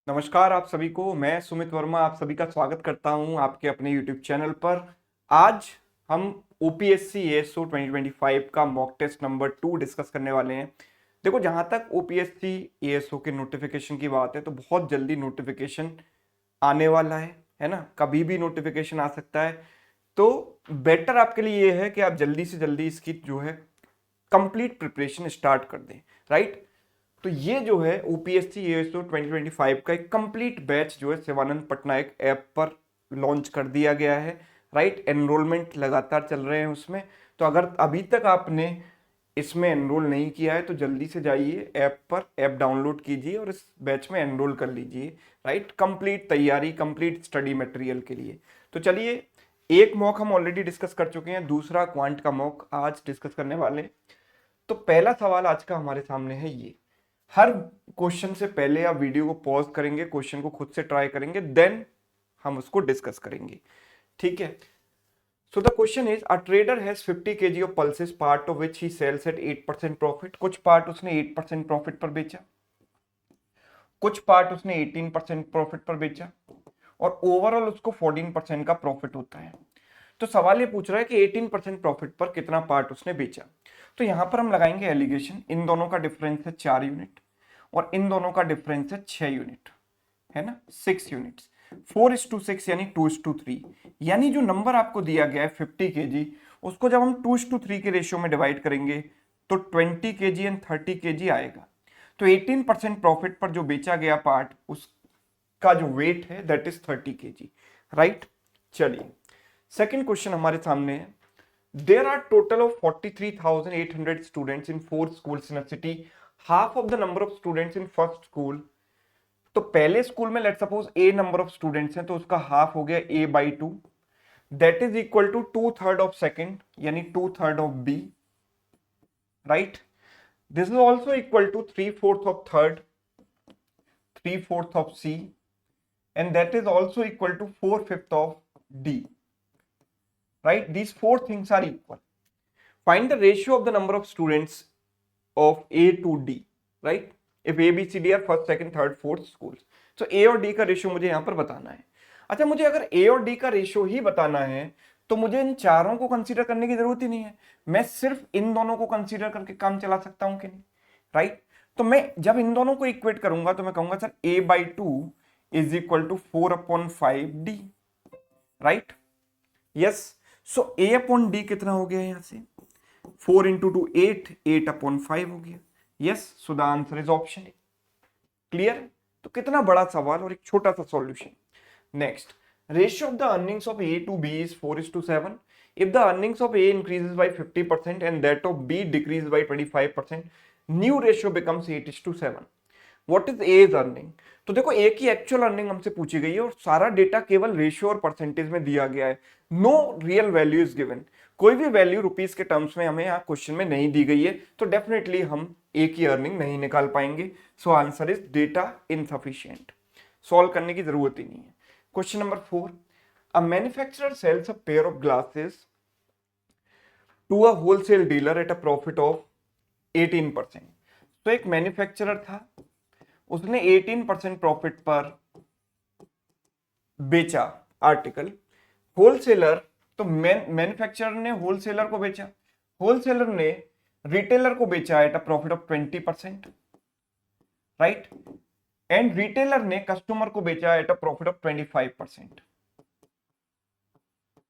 नमस्कार आप सभी को। मैं सुमित वर्मा आप सभी का स्वागत करता हूं आपके अपने YouTube चैनल पर। आज हम OPSC ASO 2025 का मॉक टेस्ट नंबर 2 डिस्कस करने वाले हैं। देखो, जहां तक OPSC ASO के नोटिफिकेशन की बात है तो बहुत जल्दी नोटिफिकेशन आने वाला है ना। कभी भी नोटिफिकेशन आ सकता है, तो बेटर आपके लिए ये है कि आप जल्दी से जल्दी इसकी जो है कंप्लीट प्रिपरेशन स्टार्ट कर दें, राइट। तो ये जो है OPSC ASO 2025 का एक कंप्लीट बैच जो है शिवानंद पटनायक ऐप पर लॉन्च कर दिया गया है, राइट। एनरोलमेंट लगातार चल रहे हैं उसमें। तो अगर अभी तक आपने इसमें एनरोल नहीं किया है तो जल्दी से जाइए ऐप पर, ऐप डाउनलोड कीजिए और इस बैच में एनरोल कर लीजिए, राइट। कंप्लीट तैयारी, कंप्लीट स्टडी मटेरियल के लिए। तो चलिए, एक मॉक हम ऑलरेडी डिस्कस कर चुके हैं, दूसरा क्वांट का मॉक आज डिस्कस करने वाले हैं। तो पहला सवाल आज का हमारे सामने है ये। हर क्वेश्चन से पहले आप वीडियो को पॉज करेंगे, क्वेश्चन को खुद से ट्राई करेंगे, देन हम उसको डिस्कस करेंगे, ठीक है। So the question is, a trader has 50 kg of pulses, part of which he sells at 8% profit. कुछ पार्ट उसने 8% प्रॉफिट पर बेचा, कुछ पार्ट उसने 18% प्रॉफिट पर बेचा, और ओवरऑल उसको 14% का प्रॉफिट होता है। तो सवाल ये पूछ रहा है कि 18% प्रॉफिट पर कितना पार्ट उसने बेचा। तो यहां पर हम लगाएंगे एलिगेशन। इन दोनों का डिफरेंस है 4 यूनिट और इन दोनों का डिफरेंस है 6 यूनिट, है ना, 6 यूनिट्स। 4:6 यानी 2:3, यानी जो नंबर आपको दिया गया है 50 kg, उसको जब हम 2:3 के रेशियो में डिवाइड करेंगे तो 20 kg एंड 30 kg आएगा। तो 18% प्रॉफिट पर जो बेचा गया पार्ट, उसका जो वेट है दैट इज 30 kg, राइट। चलिए, सेकेंड क्वेश्चन हमारे सामने है। There are total of 43,800 students in 4 schools in a city. Half of the number of students in first school. तो पहले स्कूल में let suppose A number of students हैं, तो उसका हाफ हो गया A/2, that is equal to 2/3 of second यानी 2/3 of B, right. This is also equal to 3/4 of third, 3/4 of C, and that is also equal to 4/5 of D, right. These four things are equal. Find the ratio of the number of students of A to D, right? If A, B, C, D are first, second, third, fourth schools. So A और D का ratio मुझे यहां पर बताना है। अच्छा, मुझे अगर A और D का रेशियो ही बताना है तो मुझे इन चारों को कंसीडर करने की जरूरत ही नहीं है। मैं सिर्फ इन दोनों को कंसीडर करके काम चला सकता हूं कि नहीं, राइट। तो मैं जब इन दोनों को इक्वेट करूंगा तो मैं कहूंगा sir A/2 is equal to 4/5D, right. Yes. So A/D कितना हो गया यहां से, 4 into 2 8, 8/5 हो गया। Yes, so the answer is option A. Clear. तो कितना बड़ा सवाल और एक छोटा सा solution. Next, ratio of the earnings of A to B is 4:7. If the earnings of A increases by 50% and that of B decreases by 25%, new ratio becomes 8:7. What is A is earning? तो देखो, A की actual earning हमसे पूछी गई है और सारा data केवल रेशियो और परसेंटेज में दिया गया है। No real value is given. कोई भी वैल्यू रुपीस के टर्म्स में हमें यहाँ क्वेश्चन में नहीं दी गई है, तो डेफिनेटली हम ए की अर्निंग नहीं निकाल पाएंगे। So answer is data insufficient. सॉल्व करने की जरूरत ही नहीं है। Question number 4, a manufacturer sells a pair of glasses to a wholesale dealer at a profit of 18%। तो एक मैन्युफैक्चरर था, उसने 18% प्रॉफिट पर बेचा आर्टिकल। होलसेलर, तो मैन्युफैक्चरर ने होलसेलर को बेचा, होलसेलर ने रिटेलर को बेचा eight a profit of 20%, right. And retailer ने कस्टमर को बेचा एट अ प्रॉफिट ऑफ 25%।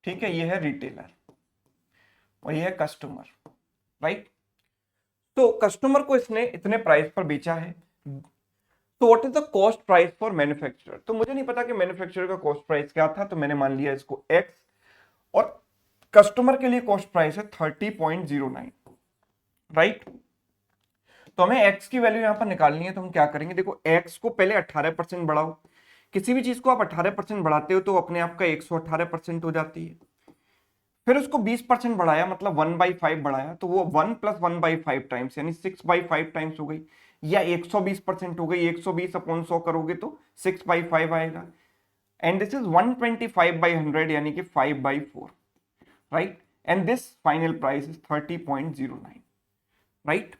ठीक है, ये है रिटेलर और ये है कस्टमर, राइट। तो कस्टमर को इसने इतने प्राइस पर बेचा है। तो what is the cost price for manufacturer? तो मुझे नहीं पता कि मैन्युफैक्चरर का कॉस्ट प्राइस क्या था, तो मैंने मान लिया इसको X, और कस्टमर के लिए कॉस्ट प्राइस है 30.09, राइट। तो हमें X की वैल्यू यहां पर निकालनी है, तो हम क्या करेंगे, देखो X को पहले 18% बढ़ाओ। किसी भी चीज को आप 18% बढ़ाते हो तो अपने आप का 118% हो जाती है। फिर उसको 20% बढ़ाया, मतलब 1/5 बढ़ाया, तो वो 1 + 1/5 टाइम्स यानी 6/5 टाइम्स हो गई, या 120% हो गई। 120/100 करोगे तो 6/5 आएगा। एंड दिस इज 125/100 यानी कि 5/4, right. And this final price is 30.09, right.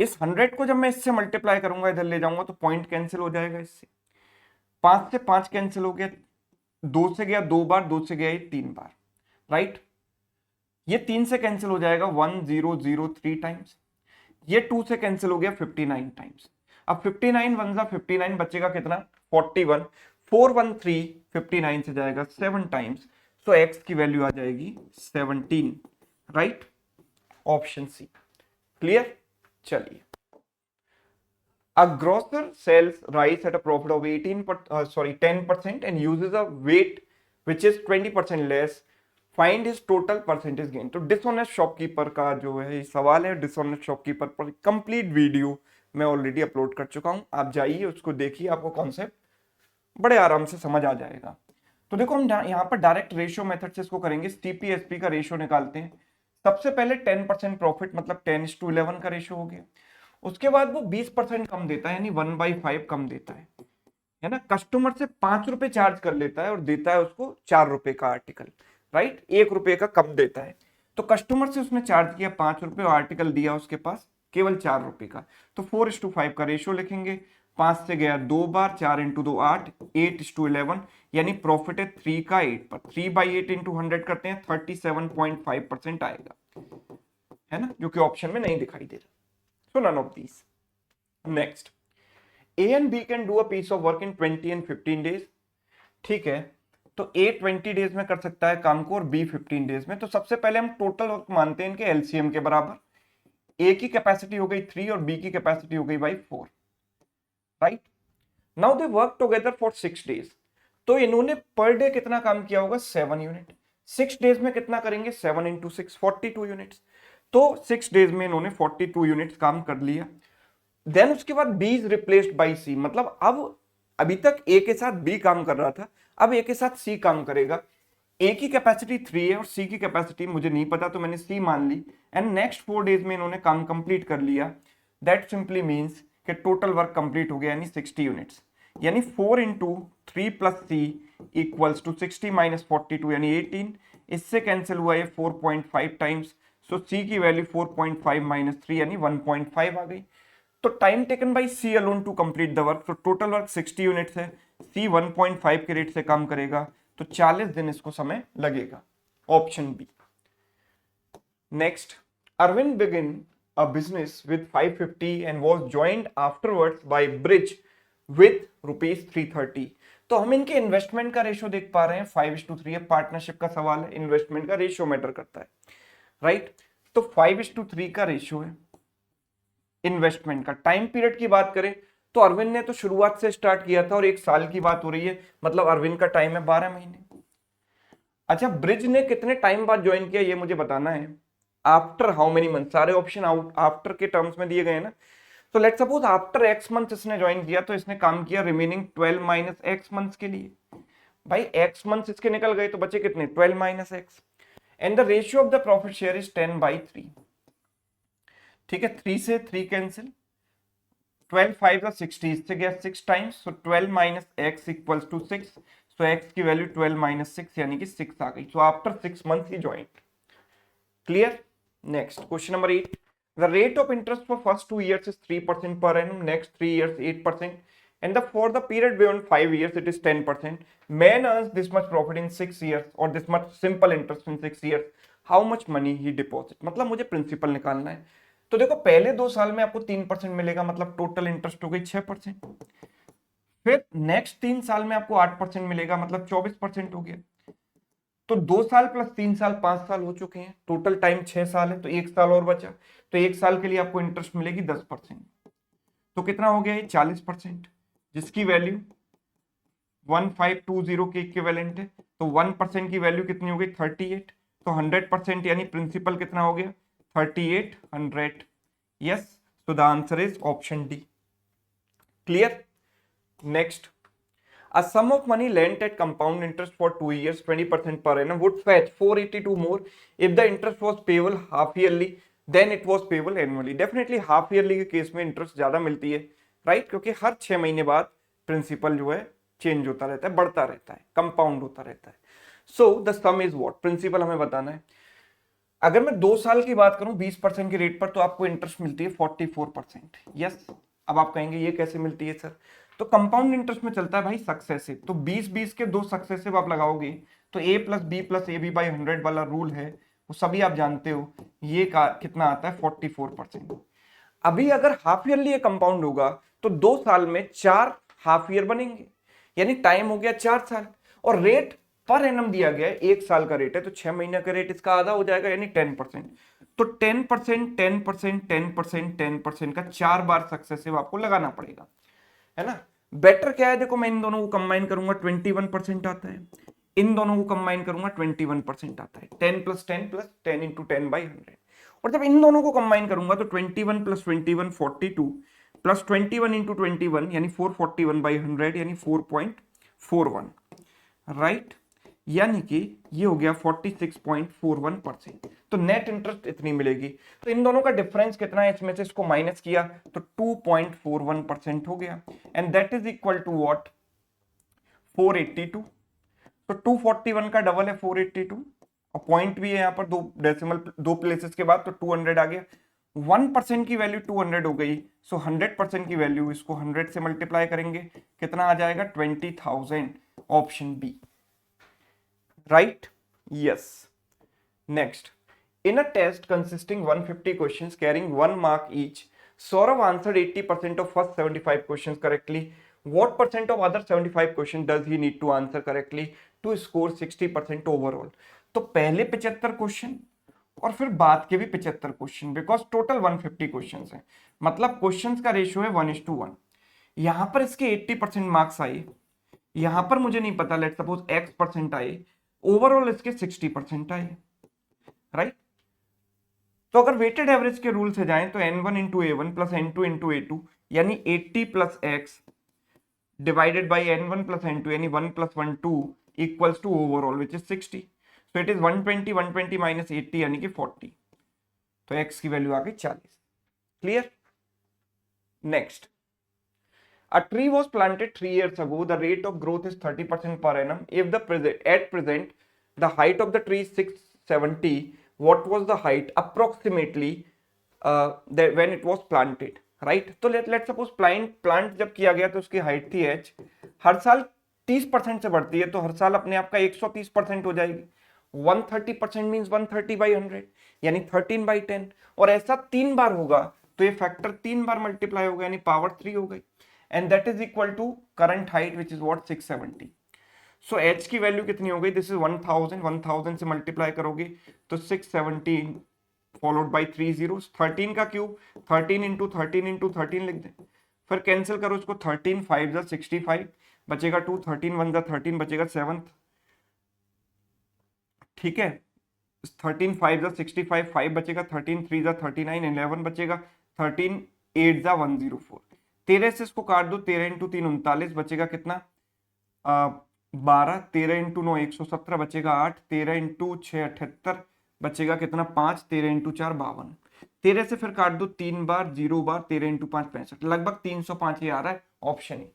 इस 100 को जब मैं इससे मल्टीप्लाई करूंगा, इधर ले जाऊंगा तो पॉइंट कैंसिल हो जाएगा इससे, 5 से 5 कैंसिल हो गया, 2 से गया 2 बार, 2 से गया ये 3 बार, राइट। ये 3 से कैंसिल हो जाएगा 1003 टाइम्स, ये 2 से कैंसिल हो गया 59 टाइम्स। अब 59 वन जा 59, बचेगा कितना 41, 413 59 से जाएगा 7 टाइम्स, सो x की वैल्यू आ जाएगी 17, राइट, ऑप्शन सी। क्लियर। चलिए, a grocer sells rice at a profit of 10% and uses a weight which is 20% less, find his total percentage gain। तो डिसऑनेस्ट शॉपकीपर का जो है सवाल है, डिसऑनेस्ट शॉपकीपर पर कंप्लीट वीडियो मैं ऑलरेडी अपलोड कर चुका हूं, आप जाइए उसको देखिए, आपको कॉन्सेप्ट बड़े आराम से समझ आ जाएगा। तो देखो हम यहाँ पर डायरेक्ट रेशियो मेथड से इसको करेंगे, सीपीएसपी का रेशियो निकालते हैं। सबसे पहले 10% प्रॉफिट मतलब 10:11 का रेशियो हो गया, उसके बाद वो 20% कम देता है, यानी 1/5 कम देता है ना। कस्टमर से 5 रुपए चार्ज कर लेता है और देता है उसको 4 रुपए का आर्टिकल, राइट, 1 रुपए का कम देता है। तो कस्टमर से उसने चार्ज किया 5 रुपए और आर्टिकल दिया उसके पास केवल 4 रुपए का, तो 4:5 का रेशियो लिखेंगे। 5 से गया 2 बार, 4 इंटू 2 8, 8:11, यानी प्रॉफिट है 3 का 8 पर, 3/8 इंटू 100 करते हैं 37.5% आएगा, है ना, जो कि ऑप्शन में नहीं दिखाई दे रहा। So none of these. Next, A and B can do a piece of work in 20 and 15 days. ठीक है, तो A 20 डेज में कर सकता है काम को और B 15 डेज में। तो सबसे पहले हम टोटल वर्क मानते हैं इनके एलसीएम के बराबर। A की कैपेसिटी हो गई 3 और B की कैपेसिटी हो गई भाई 4, right. Now they work together for 6 days. तो इन्होंने पर डे कितना काम किया होगा 7 यूनिट। 6 डेज में कितना करेंगे 7 इंटू 6 42 यूनिट्स। तो 6 डेज में इन्होंने 42 यूनिट्स काम कर लिया। देन उसके बाद B is replaced by C, मतलब अब अभी तक A के साथ B काम कर रहा था, अब A के साथ C काम करेगा। A की कैपेसिटी 3 है और C की कैपेसिटी मुझे नहीं पता, तो मैंने C मान ली। एंड नेक्स्ट 4 डेज में इन्होंने काम कंप्लीट कर लिया। दैट सिंपली मीन्स कि टोटल वर्क कंप्लीट हो गया, यानी 60 यूनिट्स, यानी 4 into 3 plus C equals to 60 minus 42 यानी 18। इससे कैंसिल हुआ ये 4.5 टाइम्स, सो C की वैल्यू 4.5 माइनस 3 यानी 1.5 आ गई। तो time taken by C alone to complete the work, तो टोटल वर्क 60 यूनिट्स है, C 1.5 के रेट से काम करेगा, तो 40 दिन इसको समय लगेगा, option B. Next, Arvind begin a business with 550 and was joined afterwards by Brij with ₹330। तो हम इनके इन्वेस्टमेंट का रेशियो देख पा रहे हैं 5:3 है, पार्टनरशिप का सवाल है, इन्वेस्टमेंट का रेशियो मैटर करता है, राइट। तो 5:3 का रेशियो है इन्वेस्टमेंट का। टाइम पीरियड की बात करें तो अरविंद ने तो शुरुआत से स्टार्ट किया था और 1 साल की बात हो रही है, मतलब अरविंद का टाइम है 12 महीने। अच्छा, ब्रिज ने कितने टाइम बाद ज्वाइन किया ये मुझे बताना है। आफ्टर हाउ मेनी मंथ, सारे ऑप्शन आफ्टर के टर्म्स में दिए गए हैं ना। तो let's suppose after x month इसने ज्वाइन किया, तो इसने काम किया रिमेनिंग 12 माइनस एक्स मंथ्स के लिए। भाई एक्स मंथ्स इसके निकल गए तो बचे कितने 12 minus x. And the ratio of the profit share is 10/3। ठीक है, 3 से 3 कैंसिल, 12 5 का 60, इससे गया 6 times, so 12 minus x equals to 6, so x की वैल्यू 12 माइनस 6 यानी कि 6 आ गई। सो आफ्टर 6 मंथ ही joint. Clear. Next question number 8, the rate of interest for first 2 years is 3% per annum, next 3 years 8%, and for the period beyond 5 years it is 10%. Man earns this much profit in 6 years or this much simple interest in 6 years. How much money he deposit? मतलब मुझे principal निकालना है। तो देखो पहले 2 साल में आपको 3% मिलेगा, मतलब टोटल इंटरेस्ट हो गई 6%। फिर नेक्स्ट 3 साल में आपको 8% मिलेगा, मतलब 24% हो गया। तो 2 साल प्लस 3 साल 5 साल हो चुके हैं, टोटल टाइम 6 साल है, तो 1 साल और बचा। तो 1 साल के लिए आपको इंटरेस्ट मिलेगी 10%, तो कितना हो गया ये 40%, जिसकी वैल्यू 1520 के इक्विवेलेंट है। तो 1% की वैल्यू कितनी हो गई 38, तो 100% यानी प्रिंसिपल कितना हो गया 3800। Yes, so the answer is option D. Clear? Next, a sum of money lent at compound interest for 2 years 20% per annum would fetch 482 more if the interest was payable half yearly then it was payable annually. Definitely half yearly के case में interest ज्यादा मिलती है, right, क्योंकि हर 6 महीने बाद principal जो है चेंज होता रहता है, बढ़ता रहता है, कंपाउंड होता रहता है। So the sum is what, principal हमें बताना है। अगर मैं 2 साल की बात करूं 20% के रेट पर, तो आपको इंटरेस्ट मिलती है 44%। यस, अब आप कहेंगे ये कैसे मिलती है सर? तो कंपाउंड इंटरेस्ट में चलता है भाई सक्सेसिव, तो 20-20 के दो सक्सेसिव आप लगाओगे तो a plus B plus A B by 100 वाला रूल है, वो सभी आप जानते हो, ये कितना आता है 44%। अभी अगर हाफ ईयरली ये कंपाउंड होगा तो 2 साल में 4 हाफ ईयर बनेंगे, यानी टाइम हो गया 4 साल, और रेट पर एनम दिया गया है, 1 साल का रेट है तो 6 महीने का रेट इसका आधा हो जाएगा, यानी 10%। तो 10%, 10%, 10%, 10% का 4 बार सक्सेसिव आपको लगाना पड़ेगा, है ना। बेटर क्या है, देखो मैं इन दोनों को कंबाइन करूंगा 21% आता है, इन दोनों को कंबाइन करूंगा 21% आता है, 10 प्लस 10 प्लस 10 इंटू 10/100। और जब इन दोनों को कंबाइन करूंगा तो 21 प्लस 21 42 प्लस 21 इंटू 21 यानी 441/100 यानी 4.41, राइट। यानी कि ये हो गया 46.41%। तो नेट इंटरेस्ट इतनी मिलेगी। तो इन दोनों का डिफरेंस कितना है, इसमें से इसको माइनस किया तो 2.41% हो गया, and that is equal to what, 482। तो 241 का डबल है 482, और पॉइंट भी है यहाँ पर, दो डेसिमल दो प्लेसेस के बाद, तो 200 आ गया। 1% की वैल्यू 200 हो गई, सो 100% की वैल्यू इसको 100 से मल्टीप्लाई करेंगे, कितना आ जाएगा 20,000, option B, right. Yes. Next, in a test consisting 150 questions carrying 1 mark each, Saurav answered 80% of first 75 questions correctly. What percent of other 75 questions does he need to answer correctly to score 60% overall? तो पहले 75 question और फिर बाद के भी 75 question, because total 150 question है, मतलब question का रेशियो है 1:1। यहां पर इसके 80% मार्क्स आए, यहां पर मुझे नहीं पता, लेट सपोज x% आए, ओवरऑल इसके 60% आए, राइट। तो अगर वेटेड एवरेज के रूल से जाएं तो n1 into A one plus n2 into A two यानी 80 plus x divided by n1 plus n2 यानी 1 plus 1 2 equals to overall which is 60। So it is 120 minus 80 यानी कि 40। तो x की वैल्यू आ गई 40। Clear. Next, a tree was planted 3 years ago, the rate of growth is 30% per annum, if at present the height of the tree is 670, what was the height approximately when it was planted, right? तो let suppose plant जब किया गया तो उसकी height थी h, हर साल 30% से बढ़ती है, तो हर साल अपने आप का 130% हो जाएगी। 130% मीन्स 130/100 यानी 13/10, और ऐसा 3 बार होगा तो ये फैक्टर 3 बार मल्टीप्लाई होगा यानी पावर 3 हो गई, and that is equal to current height which is what 670। So h की वैल्यू कितनी हो गई, दिस इज 1000 से मल्टीप्लाई करोगे तो 670 फॉलोड बाई 3 zeros, 13 का क्यूब 13 इंटू 13 इंटू 13 लिख दें, फिर कैंसिल करो इसको, 13 5 जा 65 बचेगा 2, 13 1 जा 13 बचेगा 7, ठीक है। 13 5 जा 65, 5 बचेगा, 13 3 जा 39, 11 बचेगा, 13 8 जा 104। 13 से इसको काट दो, 13 इंटू 3 39 बचेगा कितना 12, 13 इंटू 9 117 बचेगा 8, 13 इंटू 6 78 बचेगा कितना 5, 13 इंटू 4 52। 13 से फिर काट दो 3 बार 0 बार, 13 इंटू 5 65, लगभग 305 ही आ रहा है, option A.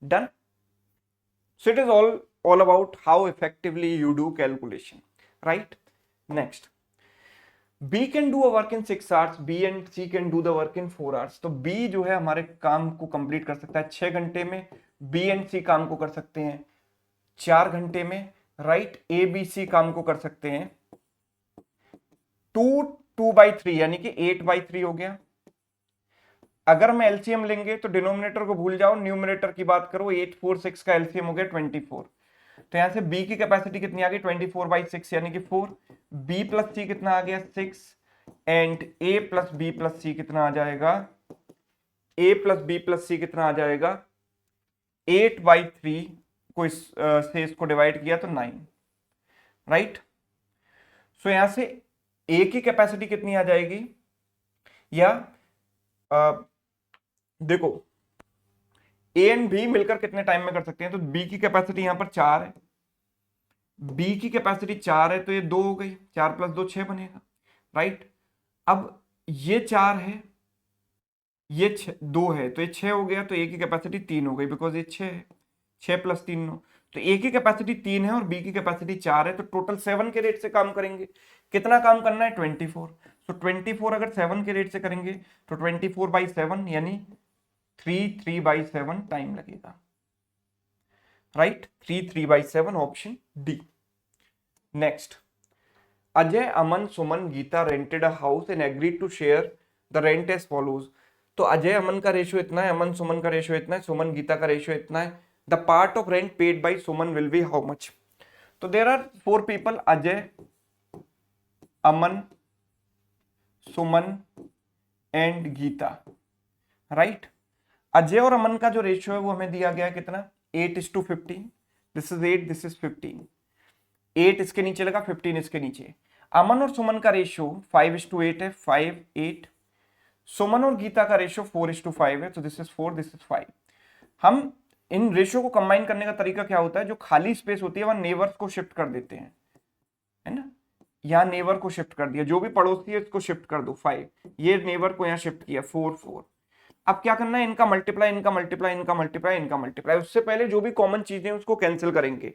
Done. So it is all about how effectively you do calculation, right? Next, B can do a work in 6 hours, B and C can do the work in 4 hours। तो B जो है हमारे काम को complete कर सकता है 6 घंटे में, B and C काम को कर सकते हैं 4 घंटे में, राइट। A B C काम को कर सकते हैं 2/3 यानी कि 8/3 हो गया। अगर मैं एलसीएम लेंगे तो डिनोमिनेटर को भूल जाओ, न्यूमरेटर की बात करो, 8 4 6 का एलसीएम हो गया 24। तो यहां से बी की कैपेसिटी कितनी आ गई 24/6 यानी कि 4। बी प्लस सी कितना आ गया 6, and A plus B plus C कितना आ जाएगा, A plus B plus C कितना आ जाएगा 8/3 को से इसको डिवाइड किया तो 9, राइट। सो यहां से ए की कैपेसिटी कितनी आ जाएगी, या देखो ए एंड बी मिलकर कितने टाइम में कर सकते हैं, तो बी की कैपेसिटी यहां पर 4 है, बी की कैपेसिटी 4 है तो ये 2 हो गई, 4 प्लस 2 6 बनेगा, राइट। अब ये 4 है, ये 2 है, तो ये 6 हो गया, तो ए की कैपेसिटी 3 हो गई, बिकॉज ये 6 है, 6 प्लस 3 9, तो ए की कैपेसिटी 3 है और बी की कैपेसिटी 4 है, तो टोटल 7 के रेट से काम करेंगे। कितना काम करना है? 24। तो 24 अगर 7 के रेट से करेंगे तो 24/7 यानी 3/7 टाइम लगेगा, right. 3/7 option D. Next, Ajay, Aman, Suman, Geeta rented a house and agreed to share the rent as follows. तो अजय अमन का रेशियो इतना है, अमन सुमन का रेशियो इतना है, सुमन गीता का रेशियो इतना है। The part of rent paid by Suman will be how much? तो there are 4 people, Ajay, Aman, Suman and Gita, right. Ajay और अमन का जो रेशियो है वो हमें दिया गया है कितना? 8:15। This is 8, this is 15। 8 इसके नीचे लगा, 15 इसके नीचे। अमन और सुमन का रेशियो 5:8 है, 5, 8। सुमन और गीता का रेशियो 4:5 है, तो दिस इज 4, दिस इज 5। हम इन रेशियो को कंबाइन करने का तरीका क्या होता है? जो खाली स्पेस होती है वहां नेबर्स को शिफ्ट कर देते हैं, है ना। यहाँ नेबर को शिफ्ट कर दिया, जो भी पड़ोसी है इसको शिफ्ट कर दो, 5। ये नेबर को यहाँ शिफ्ट किया, 4, 4। अब क्या करना है? इनका मल्टीप्लाई, इनका मल्टीप्लाई, इनका मल्टीप्लाई, इनका मल्टीप्लाई। उससे पहले जो भी कॉमन चीजें उसको कैंसिल करेंगे।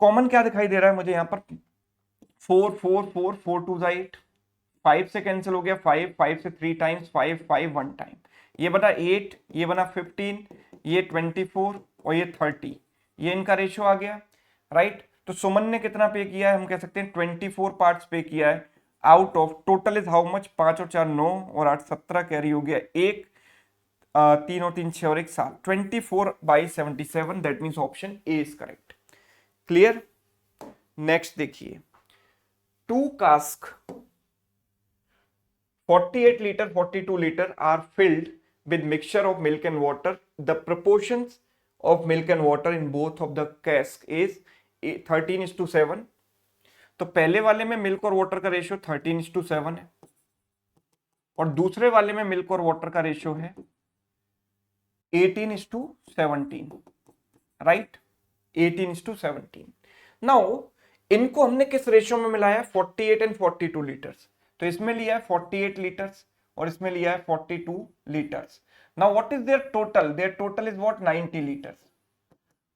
कॉमन क्या दिखाई दे रहा है मुझे यहाँ पर? 4, 4, 4, 4 2 8। 5 से कैंसिल हो गया, 5, 5 से 3 टाइम्स, 5, 5 1 टाइम। ये बना 8, ये बना 15, ये 24 और ये 30। ये इनका रेशियो आ गया, राइट। तो सुमन ने कितना पे किया है? हम कह सकते हैं 24 पार्ट्स पे किया है। Out of total is how much? 5 और 4 9 और 8 17 कैरी हो गया, 1 3 और 3 6 और 1 7, 24/77। That means option A is correct. Clear. Next देखिए, 2 cask 48 liter 42 liter are filled with mixture of milk and water. The proportions of milk and water in both of the cask is 13:7। तो पहले वाले में milk और water का ratio 13:7 है और दूसरे वाले में मिल्क और वाटर का रेशियो है 18:17, राइट। 18:17। नाउ इनको हमने किस रेशियो में मिलाया? 48 एंड 42 लीटर्स। तो इसमें लिया है 48 लीटर्स और इसमें लिया है 42 litres. Now what is their total? Their total is what? 90 litres.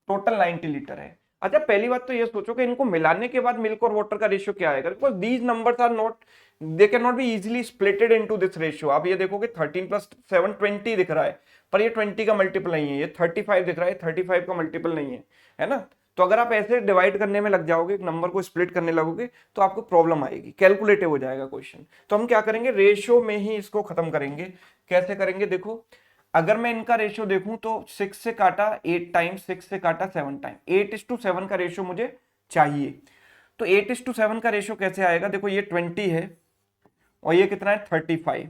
Total 90 litre है। अच्छा, पहली बात तो ये सोचो कि इनको मिलाने के बाद मिल्क और वाटर का रेशियो क्या आएगा? Because these numbers are not, they can not be easily splitted into this ratio. आप ये देखोगे 13 + 7 20 दिख रहा है, पर ये 20 का मल्टीपल नहीं है। ये 35 दिख रहा है, 35 का मल्टीपल नहीं है ना। तो अगर आप ऐसे डिवाइड करने में लग जाओगे, एक नंबर को स्प्लिट करने लगोगे, तो आपको प्रॉब्लम आएगी, कैलकुलेटिव हो जाएगा क्वेश्चन। तो हम क्या करेंगे? रेशियो में ही इसको खत्म करेंगे। कैसे करेंगे? देखो, अगर मैं इनका रेशियो देखूं तो 6 से काटा 8 टाइम्स, 6 से काटा 7 टाइम, 8:7 का रेशियो मुझे चाहिए। तो 8:7 का रेशियो कैसे आएगा? देखो, ये 20 है और ये कितना है? 35।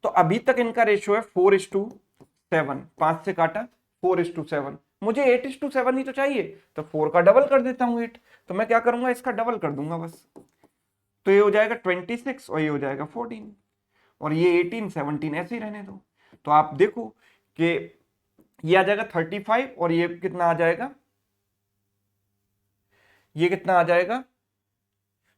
तो अभी तक इनका रेशियो है 4:7। 5 से काटा 4:7। मुझे 8:7 ही तो चाहिए, तो 4 का डबल कर देता हूं 8। तो मैं क्या करूंगा? इसका डबल कर दूंगा बस। तो ये हो जाएगा 26 और ये हो जाएगा 14 और ये 18 17 ऐसे ही रहने दो। तो आप देखो कि ये आ जाएगा 35 और ये कितना आ जाएगा? ये कितना आ जाएगा?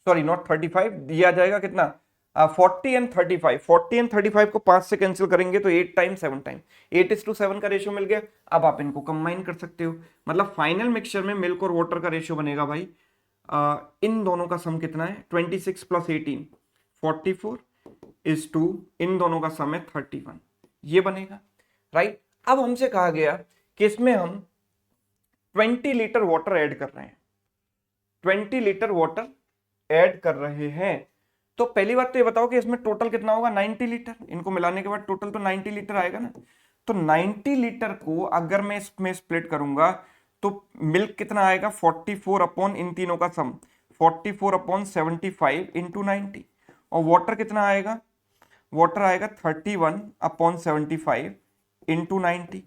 सॉरी, नॉट 35, ये आ जाएगा कितना? 40 एंड 35। 40 एंड 35 को 5 से कैंसिल करेंगे तो 8 टाइम 7 टाइम, 8:7 का रेशियो मिल गया। अब आप इनको कंबाइन कर सकते हो, मतलब फाइनल मिक्सचर में मिल्क और वाटर का रेशियो बनेगा भाई, इन दोनों का सम कितना है? 26 + 18 44 इज टू, इन दोनों का सम है 31, ये बनेगा, राइट। अब हमसे कहा गया कि इसमें हम 20 लीटर वाटर ऐड कर रहे हैं, 20 लीटर वाटर ऐड कर रहे हैं। तो पहली बात तो ये बताओ कि इसमें टोटल कितना होगा? 90 लीटर। इनको मिलाने के बाद टोटल तो 90 लीटर आएगा ना। तो 90 लीटर को अगर मैं इसमें स्प्लिट करूंगा तो मिल्क कितना आएगा? 44 अपॉन इन तीनों का सम, 44/75 इंटू 90। और वाटर कितना आएगा? वाटर आएगा 31/75 इंटू 90।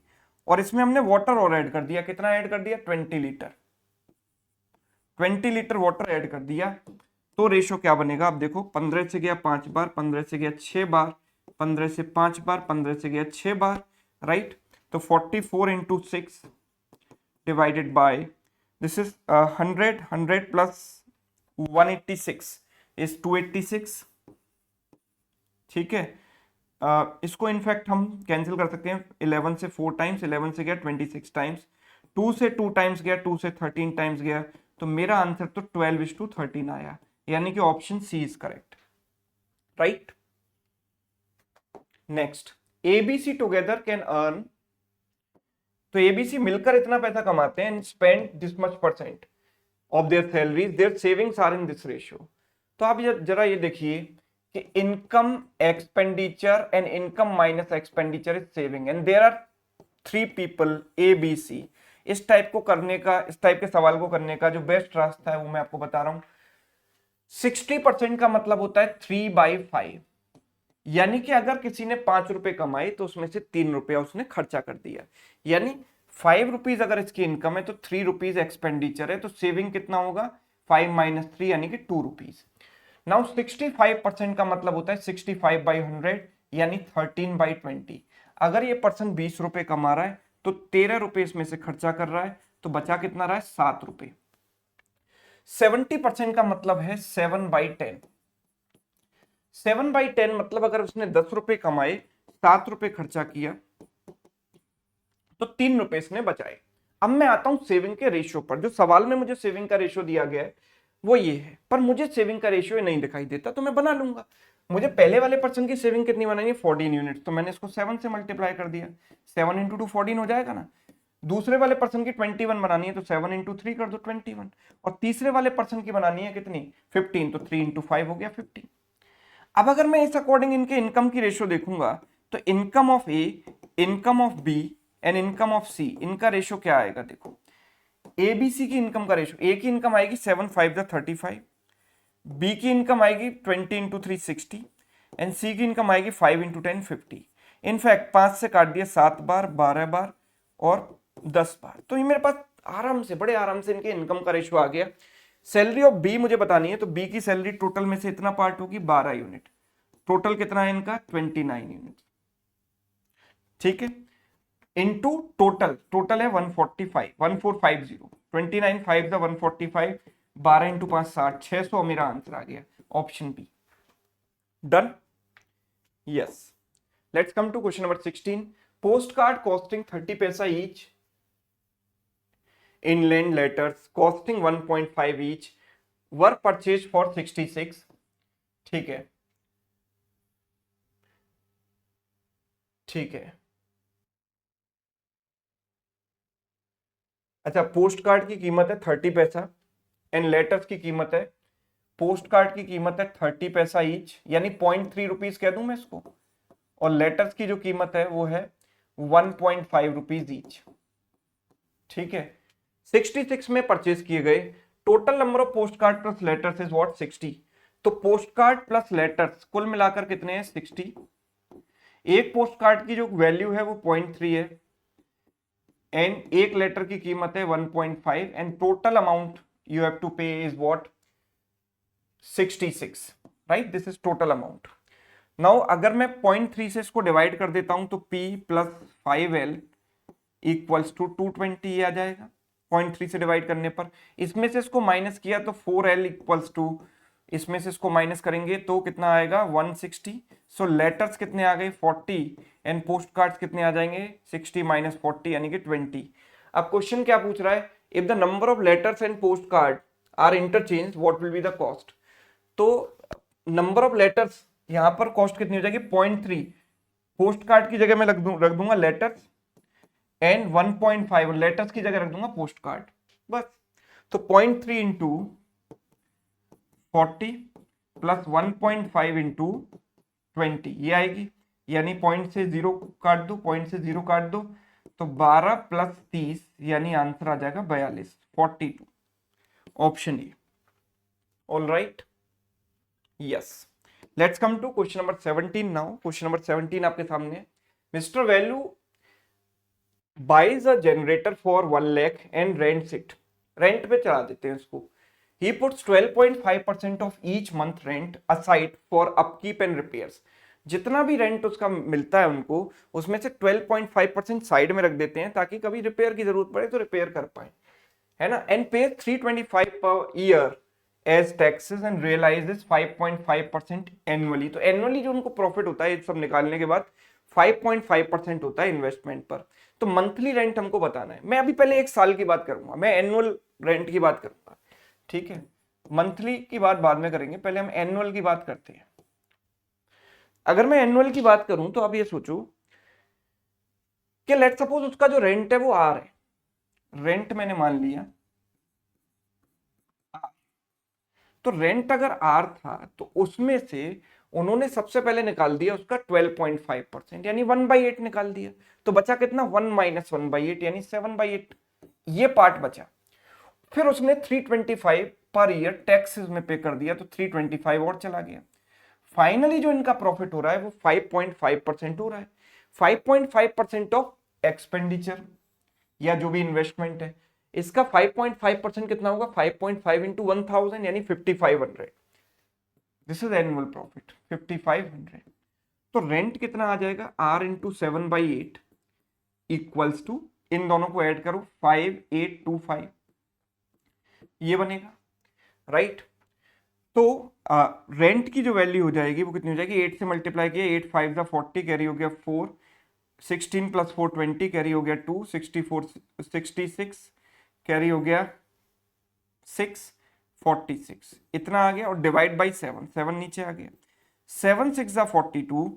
और इसमें हमने वाटर और ऐड कर दिया, कितना ऐड कर दिया? 20 लीटर। 20 लीटर वाटर ऐड कर दिया तो रेशो क्या बनेगा? आप देखो, 15 से गया 5 बार, 15 से गया 6 बार, 15 से 5 बार, 15 से गया 6 बार, राइट। तो 44 into 6 divided by, this is 100, 100 plus 186 is 286, ठीक है। इसको इनफैक्ट हम कैंसिल कर सकते हैं, 11 से 4 टाइम्स, 11 से गया 26 टाइम्स, 2 से 2 टाइम्स गया, 2 से 13 टाइम्स गया, तो मेरा आंसर तो 12:13 आया, यानी कि option C is correct, right. Next, ABC together can earn, तो एबीसी मिलकर इतना पैसा कमाते हैं, and spend this much percent of their salaries, their savings are in this ratio. तो आप जरा ये देखिए कि income expenditure and income minus expenditure is saving, and there are 3 people A B C. इस टाइप को करने का, इस टाइप के सवाल को करने का जो बेस्ट रास्ता है वो मैं आपको बता रहा हूं। 60% का मतलब होता है 3/5, यानी कि अगर किसी ने 5 रुपए कमाए तो उसमें से 3 रुपया उसने खर्चा कर दिया, यानी 5 रुपीज अगर इसकी इनकम है तो 3 रुपीज एक्सपेंडिचर है, तो सेविंग कितना होगा 5 - 3 यानी कि 2 रुपीज। नाउ 65% का मतलब होता है 65/100 यानी 13/20। अगर ये पर्सन 20 रुपए कमा रहा है तो 13 रुपए इसमें से खर्चा कर रहा है, तो बचा कितना रहा है 7 रुपए। 70% का मतलब है 7/10। 7/10 मतलब अगर उसने 10 रुपए कमाए, 7 रुपए खर्चा किया, तो 3 रुपए इसने बचाए। अब मैं आता हूं सेविंग के रेशियो पर। जो सवाल में मुझे सेविंग का रेशियो दिया गया है वो ये है, पर मुझे सेविंग का रेशियो नहीं दिखाई देता, तो मैं बना लूंगा। मुझे पहले वाले पर्सन की सेविंग कितनी बनानी है 14 यूनिट, तो मैंने इसको 7 से मल्टीप्लाई कर दिया, 7 × 2 14 हो जाएगा ना। दूसरे वाले पर्सन की 21 बनानी है तो 7 × 3 कर दो 21, और तीसरे वाले पर्सन की बनानी है कितनी 15, तो 3 × 5 हो गया 15। अब अगर मैं इस अकॉर्डिंग इनके इनकम की रेशियो देखूंगा तो income of A, income of B and income of C, इनका रेशियो क्या आएगा देखो। ए बी सी की इनकम का रेशियो, ए की इनकम आएगी 7 × 5 = 35, बी की इनकम आएगी 20 × 3 60, एंड सी की इनकम आएगी 5 × 10 50। इनफैक्ट 5 से काट दिया 7 बार, 12 बार और 10 बार, तो ये मेरे पास आराम से, बड़े आराम से इनके इनकम का रेशियो आ गया। सैलरी ऑफ बी मुझे बतानी है, तो बी की सैलरी टोटल में से इतना पार्ट होगी 12 यूनिट, टोटल कितना है इनका 29 यूनिट, ठीक है, इनटू टोटल, टोटल है 145 1450, 29 5 145, 12 × 5 60, 600 मेरा आंसर आ गया, option B. Done, yes. Let's come to question number 16। Post card costing 30 paisa each, inland letters costing 1.5 each were purchased for 66, ठीक है, ठीक है। अच्छा, पोस्ट कार्ड की कीमत है 30 पैसा एंड लेटर्स की कीमत है, पोस्ट कार्ड की कीमत है 30 पैसा ईच, यानी 0.3 रुपीज कह दूं मैं इसको, और लेटर्स की जो कीमत है वो है 1.5 रुपीज ईच, ठीक है। 66 में परचेज किए गए, total number of post card plus letters is what 60, तो पोस्ट कार्ड प्लस लेटर्स कुल मिलाकर कितने हैं 60। एक पोस्ट कार्ड की जो वैल्यू है वो 0.3 है एंड एक लेटर की कीमत है 1.5, and total amount you have to pay is what 66, right, this is total amount. Now अगर मैं 0.3 से इसको डिवाइड कर देता हूं तो P + 5L = 220 आ जाएगा 0.3 से डिवाइड करने पर। इसमें से इसको माइनस किया तो 4L = इसमें से इसको माइनस करेंगे तो कितना आएगा 160। सो लेटर्स कितने आ गए 40 एंड पोस्ट कार्ड्स कितने आ जाएंगे 60 - 40 यानी कि 20। अब क्वेश्चन क्या पूछ रहा है, if the number of letters and post card are interchange what will be the cost. तो नंबर ऑफ लेटर्स यहां पर कॉस्ट कितनी हो जाएगी 0.3, पोस्ट कार्ड की जगह मैं रख दूंगा लेटर्स, एंड 1.5 लेटर्स की जगह रख दूंगा पोस्ट कार्ड, बस। तो 0.3 × 40 + 1.5 × 20 ये आएगी, यानी पॉइंट से 0 काट दो, पॉइंट से 0 काट दो, तो 12 + 30 यानी आंसर आ जाएगा 42, 42, option A. All right, yes. Let's come to question number 17 now. Question number 17 आपके सामने, mister value buys a generator for 1 lakh and rents it, rent पे चला देते हैं इसको। He puts 12.5% of each month rent aside for upkeep and repairs, जितना भी rent उसका मिलता है उनको उसमें से 12.5% साइड में रख देते हैं ताकि कभी रिपेयर की जरूरत पड़े तो रिपेयर कर पाए, है ना। And pay 325 per year as taxes and realises 5.5% annually, तो एनुअली जो उनको प्रॉफिट होता है सब निकालने के बाद 5.5% होता है इन्वेस्टमेंट पर। तो मंथली रेंट हमको बताना है। मैं अभी पहले एक साल की बात करूंगा, मैं एनुअल रेंट की बात करूंगा, ठीक है। मंथली की बात बाद में करेंगे, पहले हम एनुअल की बात करते हैं। अगर मैं एनुअल की बात करूं तो आप ये सोचो कि लेट सपोज उसका जो रेंट है वो आर है, रेंट मैंने मान लिया R। तो रेंट अगर आर था तो उसमें से उन्होंने सबसे पहले निकाल दिया उसका 12.5% यानी 1/8 निकाल दिया। तो बचा कितना, 1 माइनस 1/8 यानी 7/8, ये पार्ट बचा। फिर उसने 325 पर ईयर टैक्स में पे कर दिया, तो 325 और चला गया। फाइनली जो इनका प्रॉफिट हो रहा है वो 5.5% हो रहा है। 5.5% ऑफ एक्सपेंडिचर या जो भी इन्वेस्टमेंट है, इसका 5.5% कितना होगा, 5.5 इंटू 1000 यानी 5500। This is annual profit 5500। तो रेंट कितना आ जाएगा, आर इंटू 7/8 इक्वल्स टू, इन दोनों को ऐड करो 5825, ये बनेगा, राइट। तो रेंट की जो वैल्यू हो जाएगी वो कितनी हो जाएगी, 8 से मल्टीप्लाई किया, 8 5 जा 40 कैरी हो गया 4, 16 प्लस 4 20 कैरी हो गया 2, 64 66 कैरी हो गया 6, 46 इतना आ गया, और डिवाइड बाई 7, 7 नीचे आ गया, 7 6 जा 42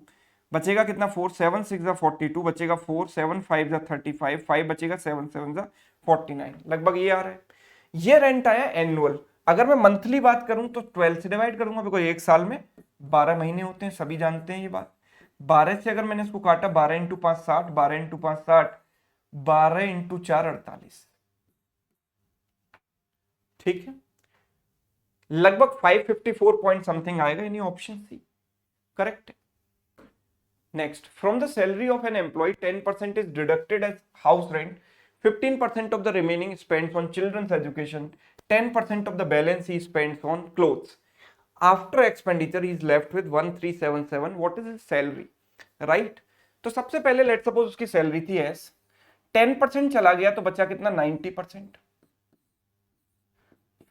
बचेगा कितना, 4 7 6 जा 42 बचेगा 4, 7 5 जा 35 5 बचेगा, 7 7 जा 49, लगभग ये आ रहा है। ये रेंट आया एनुअल। अगर मैं मंथली बात करूं तो 12 से डिवाइड करूंगा, बिकॉज एक साल में 12 महीने होते हैं, सभी जानते हैं ये बात। 12 से अगर मैंने इसको काटा, 12 इंटू 5 60, 12 इंटू 5 60, 12 इंटू 4 48, ठीक है, लगभग 554 पॉइंट समथिंग आएगा, यानी ऑप्शन सी करेक्ट है। Next, from the salary of an employ 10% is deducted as house rent, 15% of the remaining spends on children's education, 10% of the balance he spends on clothes. After expenditure he is left with 1377. What is his salary? Right? तो सबसे पहले let suppose उसकी salary थी S, 10% चला गया तो बचा कितना, 90%।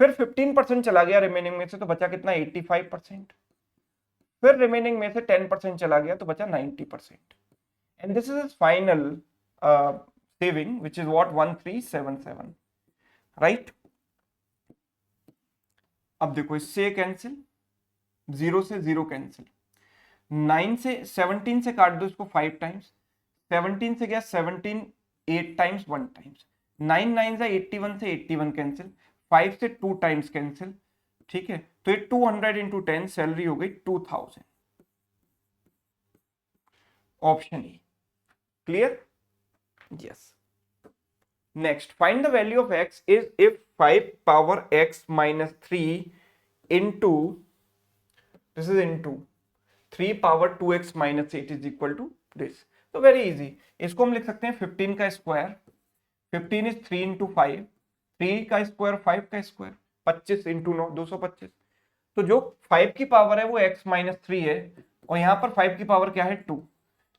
फिर 15% चला गया रिमेनिंग में से तो बचा कितना, 85%। फिर रिमेनिंग में से 10% चला गया तो बचा 90%। And this is final saving, which is what, 1377, right? अब देखो इससे कैंसिल, 0 से 0 कैंसिल, 9 से 17 से काट दो इसको 5 टाइम्स, 17 से गया 17 8 टाइम्स 1 टाइम्स, 9 9 से 81 से 81 कैंसिल, 5 से 2 टाइम्स कैंसिल, ठीक है। तो ये 200 इंटू 10 सैलरी हो गई 2000, option E, clear, yes. Next, find the value of x is if 5 power x minus 3 into, this is into 3 power 2x minus 8 is equal to this. तो very easy, इसको हम लिख सकते हैं 15 का स्क्वायर, 15 is 3 into 5, 3 का square 5 का square, 25 into 9 225। तो जो 5 की पावर है वो x minus 3 है, और यहाँ पर 5 की पावर क्या है 2,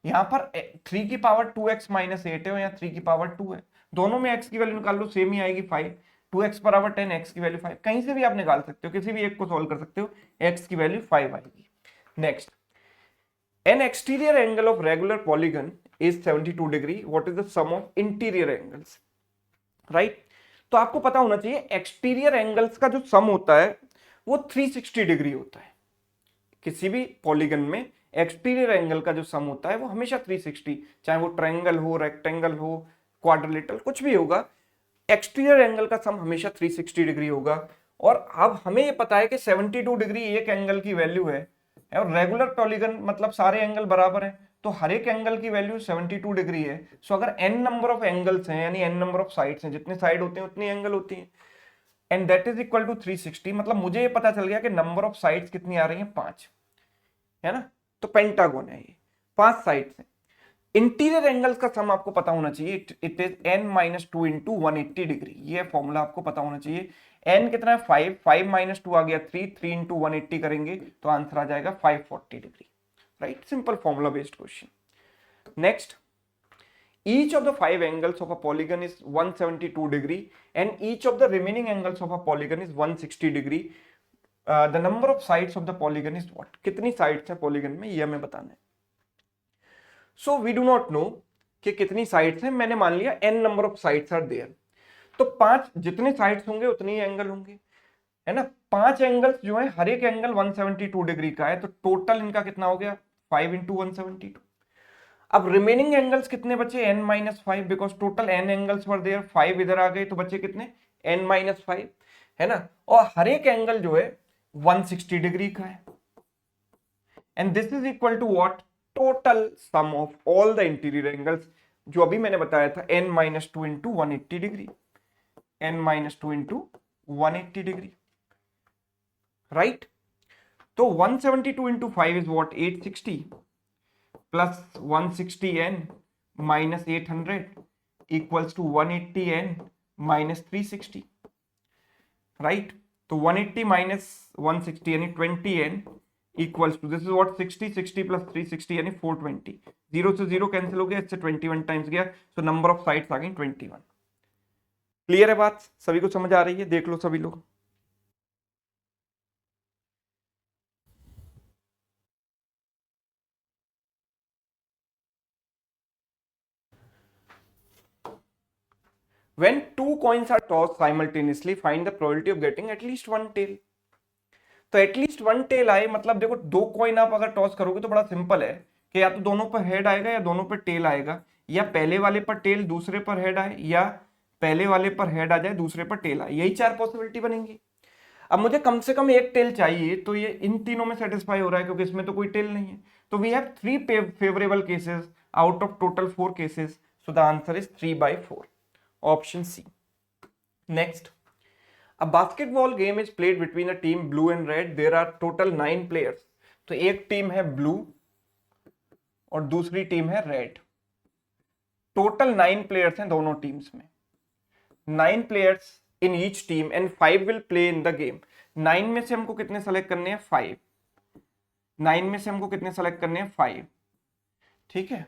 यहाँ पर 3 की पावर 2x minus 8 है और यहाँ 3 की पावर 2 है। दोनों में x की वैल्यू निकाल लो, सेम ही आएगी 5, 2x बराबर 10, x की वैल्यू 5, कहीं से भी आप निकाल सकते हो, किसी भी एक को सॉल्व कर सकते हो, x की वैल्यू 5 आएगी। Next, an exterior angle of regular polygon is 72 degree, what is the sum of interior angles, right. तो आपको पता होना चाहिए एक्सटीरियर एंगल्स का जो सम होता है वो 360 डिग्री होता है। किसी भी पॉलीगन में एक्सटीरियर एंगल का जो सम होता है वो हमेशा 360, चाहे वो ट्रायंगल हो, रेक्टेंगल हो, क्वाड्रिलेटरल, कुछ भी होगा, एक्सटीरियर एंगल का सम हमेशा 360 डिग्री होगा। और अब हमें ये पता है कि 72 डिग्री एक एंगल की वैल्यू है, और रेगुलर पॉलीगन मतलब सारे एंगल बराबर हैं, तो हर एक एंगल की वैल्यू 72 डिग्री है। सो अगर n नंबर ऑफ एंगल्स हैं यानी n नंबर ऑफ साइड्स हैं, जितने साइड होते हैं उतनी एंगल होती है, and that is equal to 360, मतलब मुझे ये पता चल गया कि नंबर ऑफ साइड्स कितनी आ रही हैं, 5, है ना। तो पेंटागोन है ये, 5 साइड्स हैं। इंटीरियर एंगल्स का सम आपको पता होना चाहिए, it is n minus 2 into 180 degree, ये फॉर्मूला आपको पता होना चाहिए। n कितना है 5, 5 माइनस 2 आ गया 3, 3 इंटू 180 करेंगे तो आंसर आ जाएगा 540 degree, right. Simple formula based question. Next, each of the 5 angles of a polygon is 172 degree and each of the remaining angles of a polygon is 160 degree. The number of sides of the polygon is what? कितनी sides है polygon में, ये हमें बताना है। So we do not know कि कितनी sides हैं, मैंने मान लिया n number of sides are there. तो 5 जितने साइड्स होंगे उतने ही एंगल होंगे, है ना। 5 एंगल्स जो है, हर एक एंगल 172 डिग्री का है, तो टोटल इनका कितना हो गया 5 इंटू 172। अब रिमेनिंग एंगल्स कितने बचे, n minus five, because total n angles were there, 5 इधर आ गए तो बचे कितने n माइनस फाइव, है ना। और हर एक एंगल जो है 160 डिग्री का है, and this is equal to what, total sum of all the interior angles, जो अभी मैंने बताया था n minus two into 180 degree, n minus two into 180 degree, right. तो 172 into 5 is what, 860 plus 160n minus 800 equals to 180n minus 360, right. तो 180 minus 160 यानी 20n equals to, this is what, 60 plus 360 यानी 420, zero से zero cancel हो गया, इससे 21 times गया, so number of sides आ गई 21। क्लियर है बात, सभी को समझ आ रही है, देख लो सभी लोग। When two coins are tossed simultaneously, find the probability of getting at least one tail. तो एटलीस्ट वन टेल आए, मतलब देखो दो कॉइन आप अगर टॉस करोगे तो बड़ा सिंपल है कि या तो दोनों पर हेड आएगा या दोनों पर टेल आएगा, या पहले वाले पर टेल दूसरे पर हेड आए, या पहले वाले पर हेड आ जाए दूसरे पर टेल आए, यही चार पॉसिबिलिटी बनेंगी। अब मुझे कम से कम एक टेल चाहिए, तो ये इन तीनों में सेटिस्फाई हो रहा है क्योंकि इसमें तो कोई टेल नहीं है, तो we have 3 favourable cases out of total 4 cases, so the answer is 3/4, option C. Next, a basketball game is played between a team blue and red, there are total 9 players, तो एक team है blue और दूसरी team है red, total 9 players हैं दोनों teams में, 9 players in each team and 5 will play in the game. 9 में से हमको कितने सेलेक्ट करने हैं, 5, 9 में से हमको कितने सेलेक्ट करने हैं, 5, ठीक है।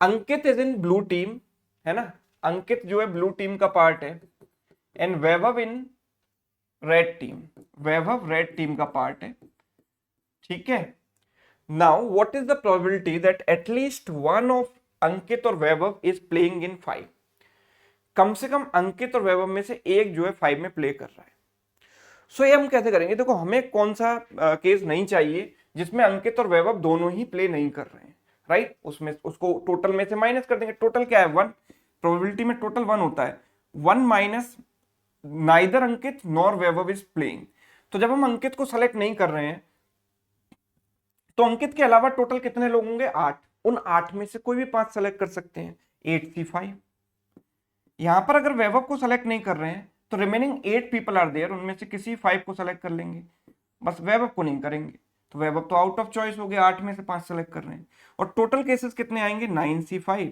Ankit is in blue team, है ना, अंकित जो है ब्लू टीम का पार्ट है, and Vaibhav in red team, Vaibhav red team का पार्ट है, ठीक है। Now what is the probability that at least one of Ankit और वैभव इज प्लेइंग इन 5, कम से कम अंकित और वैभव में से एक जो है 5 में प्ले कर रहा है। सो ये हम कैसे करेंगे, देखो हमें कौन सा केस नहीं चाहिए जिसमें अंकित और वैभव दोनों ही प्ले नहीं कर रहे हैं, राइट, उसमें उसको टोटल में से माइनस कर देंगे, टोटल क्या है 1, प्रोबेबिलिटी में टोटल 1 होता है, 1 minus neither Ankit nor Vaibhav is playing. तो जब हम अंकित को सेलेक्ट नहीं कर रहे हैं तो अंकित के अलावा टोटल कितने लोग होंगे, 8, उन 8 में से कोई भी 5 सेलेक्ट कर सकते हैं, 8C5। यहां पर अगर वैभव को सेलेक्ट नहीं कर रहे हैं तो रिमेनिंग 8 पीपल आर देयर, उनमें से किसी 5 को सेलेक्ट कर लेंगे, बस वैभव को नहीं करेंगे, तो वैभव तो आउट ऑफ चॉइस हो गया, 8 में से 5 सेलेक्ट कर रहे हैं, और टोटल केसेस कितने आएंगे, 9C5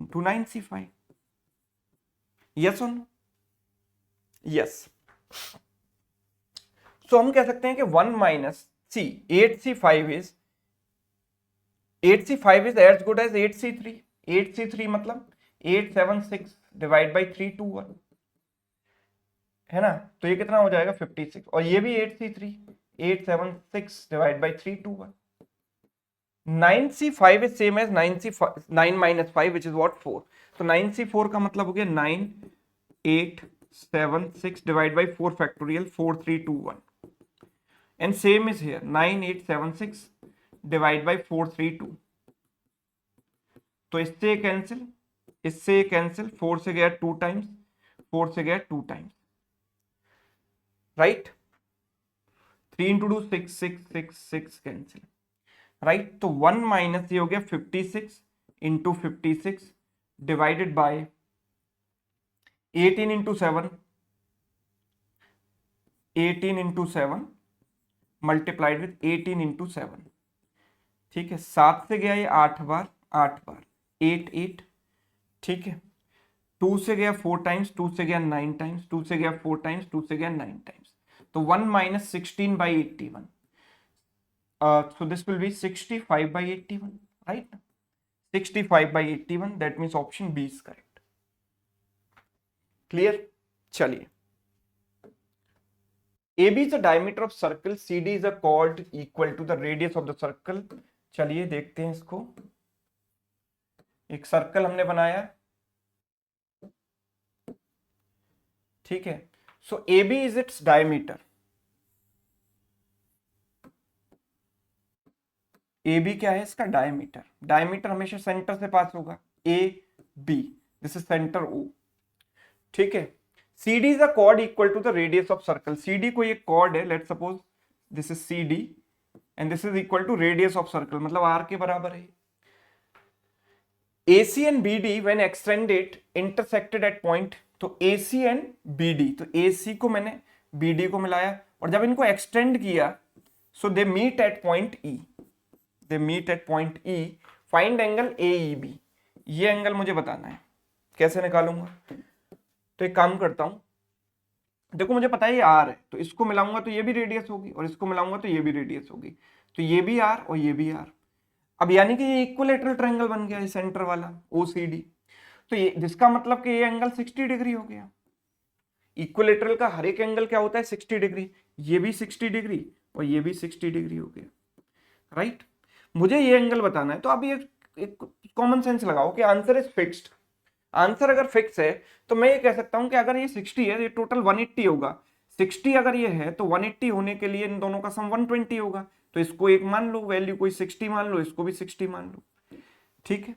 इंटू 9C5, यस और नो, यस। सो हम कह सकते हैं कि 1 minus C 8C5 is 8C5 is as good as 8C3, 8C3 मतलब 876 डिवाइड बाई 321, है ना, तो ये कितना हो जाएगा 56, और ये भी 8C3 876 divide by 321, 9C5 is same as 9 minus 5 which is what 4, तो 9C4 का मतलब हो गया 9 8 7 6 divide by 4 factorial 4321, and same is here 9876 divide by 432, तो इससे कैंसिल, इससे कैंसिल, 4 से गया 2 टाइम्स, 4 से गया 2 times, right, 3 into 2 6 6 6 6 cancel, right. तो 1 माइनस ये हो गया 56 into 56 divided by 18 into 7, 18 into 7 multiplied with 18 into 7, ठीक है, 7 से गया ये 8 बार 8 बार 8 8, ठीक है, 2 से गया 4 टाइम्स, 2 से गया 9 टाइम्स, 2 से गया 4 टाइम्स, 2 से गया 9 टाइम्स, तो 1 minus 16 by 81, so this will be 65 by 81, right, 65 by 81, that means option B is correct, clear। चलिए, AB is the diameter of circle, CD is a chord equal to the radius of the circle, चलिए देखते हैं इसको, एक circle हमने बनाया, ठीक है। So A B is its diameter, A B क्या है इसका डायमीटर, डायमीटर हमेशा सेंटर से पास होगा, A B, this is centre O, ठीक है। C D is a chord equal to the radius of circle, C D कोई एक कॉर्ड है, let suppose this is C D and this is equal to radius of circle, मतलब R के बराबर है। AC and BD when extended intersected at point, तो AC and BD, तो AC को मैंने BD को मिलाया और जब इनको एक्सटेंड किया so they meet at point E, they meet at point E, find angle AEB, ये एंगल मुझे बताना है, कैसे निकालूंगा? तो एक काम करता हूं, देखो मुझे पता है ये R है, तो इसको मिलाऊंगा तो ये भी रेडियस होगी और इसको मिलाऊंगा तो ये भी रेडियस होगी, तो ये भी R और ये भी R। अब यानी कि ये इक्विलेटरल ट्रायंगल बन गया, ये सेंटर वाला OCD, तो ये जिसका मतलब कि ये एंगल 60 डिग्री हो गया। इक्विलेटरल का हर एक एंगल क्या होता है 60 डिग्री, ये भी 60 डिग्री और ये भी 60 डिग्री हो गया, राइट। मुझे ये एंगल बताना है, तो अब ये एक कॉमन सेंस लगाओ कि आंसर इज फिक्स्ड, आंसर अगर फिक्स है तो मैं ये कह सकता हूं कि अगर ये 60 है ये टोटल 180 होगा, 60 अगर ये है तो 180 होने के लिए इन दोनों का सम 120 होगा, तो इसको एक मान लो, वैल्यू कोई 60 मान लो, इसको भी 60 मान लो, ठीक है।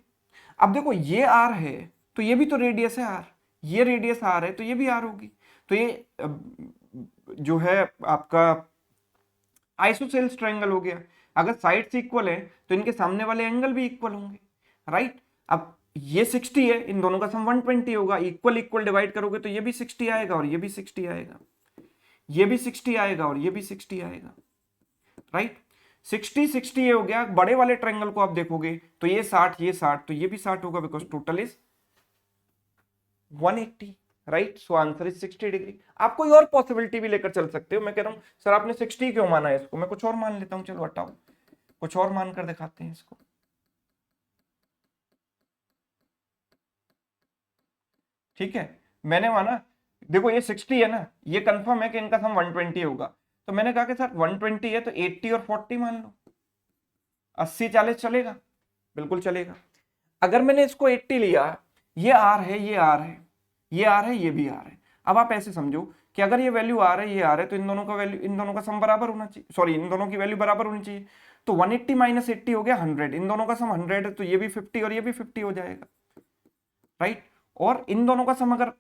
अब देखो ये R है तो ये भी तो रेडियस है R, ये रेडियस R है तो ये भी R होगी, तो ये जो है आपका आइसोसेल्स ट्रायंगल हो गया। अगर साइड्स इक्वल है तो इनके सामने वाले एंगल भी इक्वल होंगे, राइट। अब ये 60 है, इन दोनों का सम 120 होगा, इक्वल इक्वल डिवाइड करोगे तो ये भी 60 आएगा और ये भी 60 आएगा, ये भी 60 आएगा और ये भी 60 आएगा, राइट। 60 60 ये हो गया। बड़े वाले ट्रायंगल को आप देखोगे तो ये 60 ये 60 तो ये भी 60 होगा, because total is 180, right. So answer is 60 degree. आप कोई और पॉसिबिलिटी भी लेकर चल सकते हो, मैं कह रहा हूं सर आपने 60 क्यों माना है इसको, मैं कुछ और मान लेता हूं, चलो हटाओ कुछ और मानकर दिखाते हैं इसको, ठीक है। मैंने माना, देखो ये 60 है ना, ये कंफर्म है कि इनका सम 120 होगा, तो मैंने कहा कि सर 120 है तो 80 और 40 मान लो, 80 40 चलेगा, बिल्कुल चलेगा। अगर मैंने इसको 80 लिया, ये R है ये R है ये R है ये भी R है, अब आप ऐसे समझो कि अगर ये वैल्यू R है ये R है तो इन दोनों का वैल्यू, इन दोनों का सम बराबर होना चाहिए, सॉरी इन दोनों की वैल्यू बराबर होनी चाहिए, तो 180 माइनस 80 हो गया 100, इन दोनों का सम 100 है तो ये भी 50 और ये भी 50 हो जाएगा, राइट। और इन दोनों का सम अगर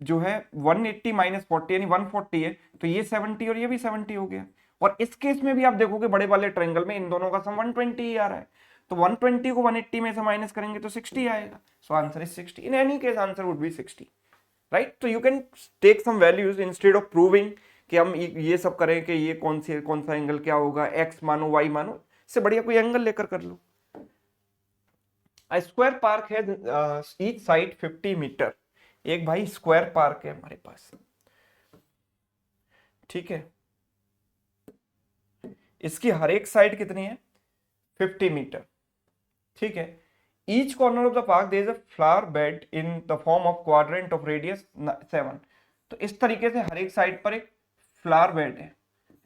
जो है 180 माइनस 40 यानी 140 है तो ये 70 और ये भी 70 हो गया। और इस केस में भी आप देखोगे बड़े वाले ट्रायंगल में इन दोनों का सम 120 ही आ रहा है, तो 120 को 180 में से माइनस करेंगे तो 60 आएगा, so answer is 60। In any case answer would be 60, right. तो you can take some values instead of proving कि हम ये सब करें कि ये कौन सा एंगल क्या होगा, एक्स मानो वाई मानो, इससे बढ़िया कोई एंगल लेकर कर लो। A square park has each side 50 metre, एक भाई स्क्वायर पार्क है हमारे पास, ठीक है। इसकी हर एक साइड कितनी है 50 मीटर, ठीक है। Each corner of the park there is a flower bed in the form of quadrant of radius 7, तो इस तरीके से हर एक साइड पर एक फ्लावर बेड है